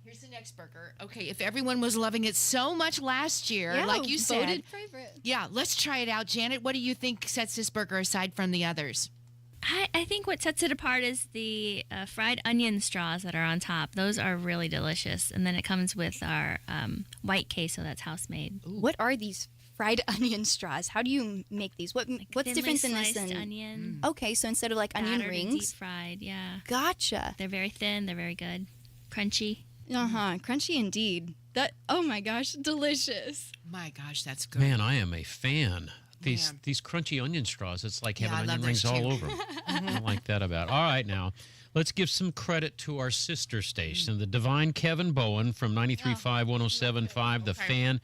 here's the next burger. Okay, if everyone was loving it so much last year, like you said. Voted favorite. Yeah, let's try it out. Janet, what do you think sets this burger aside from the others? I think what sets it apart is the fried onion straws that are on top. Those are really delicious. And then it comes with our white queso that's house made. What are these fried onion straws. How do you make these? What's Thinly different than this? sliced onion. Okay, so instead of like onion Battered and rings, deep fried. Yeah. Gotcha. They're very thin. They're very good. Crunchy. Crunchy indeed. That, oh my gosh, delicious. My gosh, that's good. Man, I am a fan. These crunchy onion straws, it's like having onion rings all over them. I like that about it. All right, now, let's give some credit to our sister station, the divine Kevin Bowen from 93.5, 107.5, The Fan.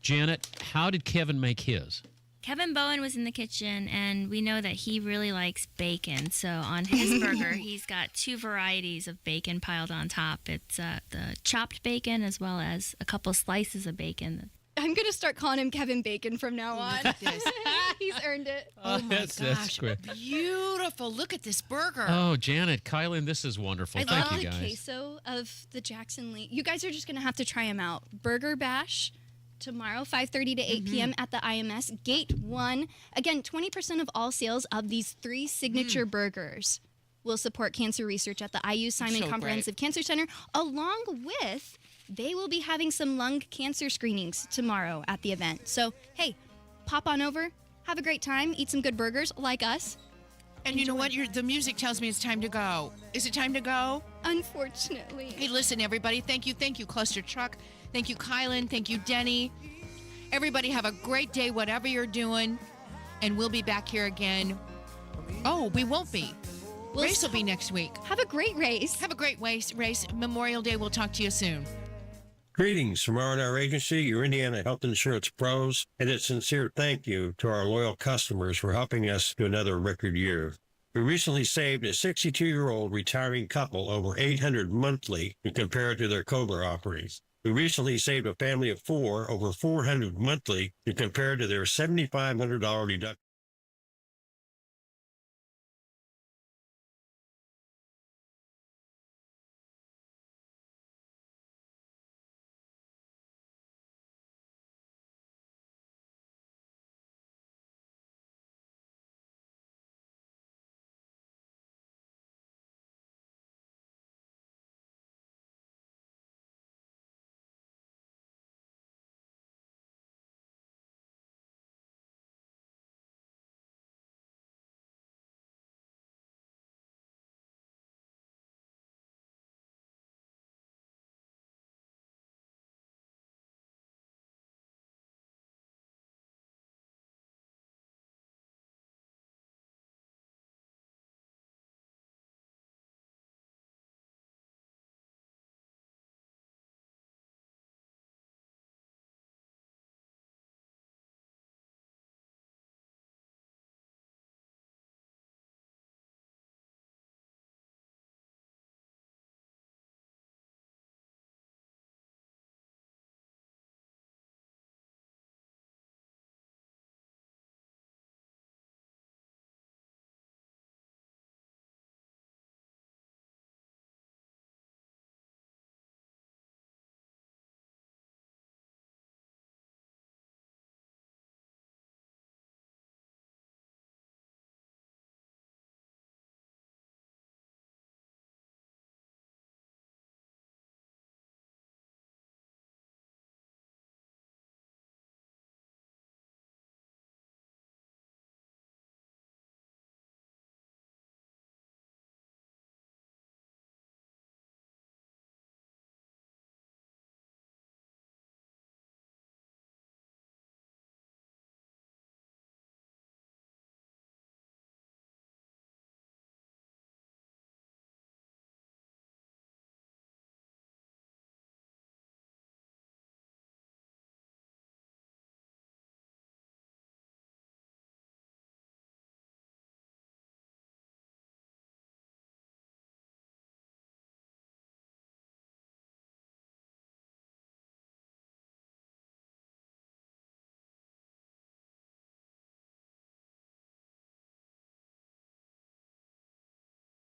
Janet, how did Kevin make his? Kevin Bowen was in the kitchen, and we know that he really likes bacon. So on his burger, he's got 2 varieties of bacon piled on top. It's the chopped bacon as well as a couple slices of bacon. I'm going to start calling him Kevin Bacon from now on. He's earned it. Oh my That's great. Beautiful. Look at this burger. Oh, Janet, Kielynn, this is wonderful. Thank you, I love guys. the queso of the Jackson Lee. You guys are just going to have to try them out. Burger Bash tomorrow, 5:30 to 8 p.m. at the IMS, Gate 1. Again, 20% of all sales of these 3 signature burgers will support cancer research at the IU Simon Comprehensive Cancer Center, along with they will be having some lung cancer screenings tomorrow at the event. So, hey, pop on over, have a great time, eat some good burgers like us. And you know what? The music tells me it's time to go. Is it time to go? Unfortunately. Hey, listen, everybody. Thank you, ClusterTruck. Thank you, Kielynn. Thank you, Denny. Everybody have a great day, whatever you're doing. And we'll be back here again. Oh, we won't be. Race will be next week. Have a great race. Have a great race. Memorial Day. We'll talk to you soon. Greetings from R&R Agency, your Indiana health insurance pros, and a sincere thank you to our loyal customers for helping us to another record year. We recently saved a 62-year-old retiring couple over $800 monthly when compared to their COBRA offerings. We recently saved a family of 4 over $400 monthly when compared to their $7,500 deductible.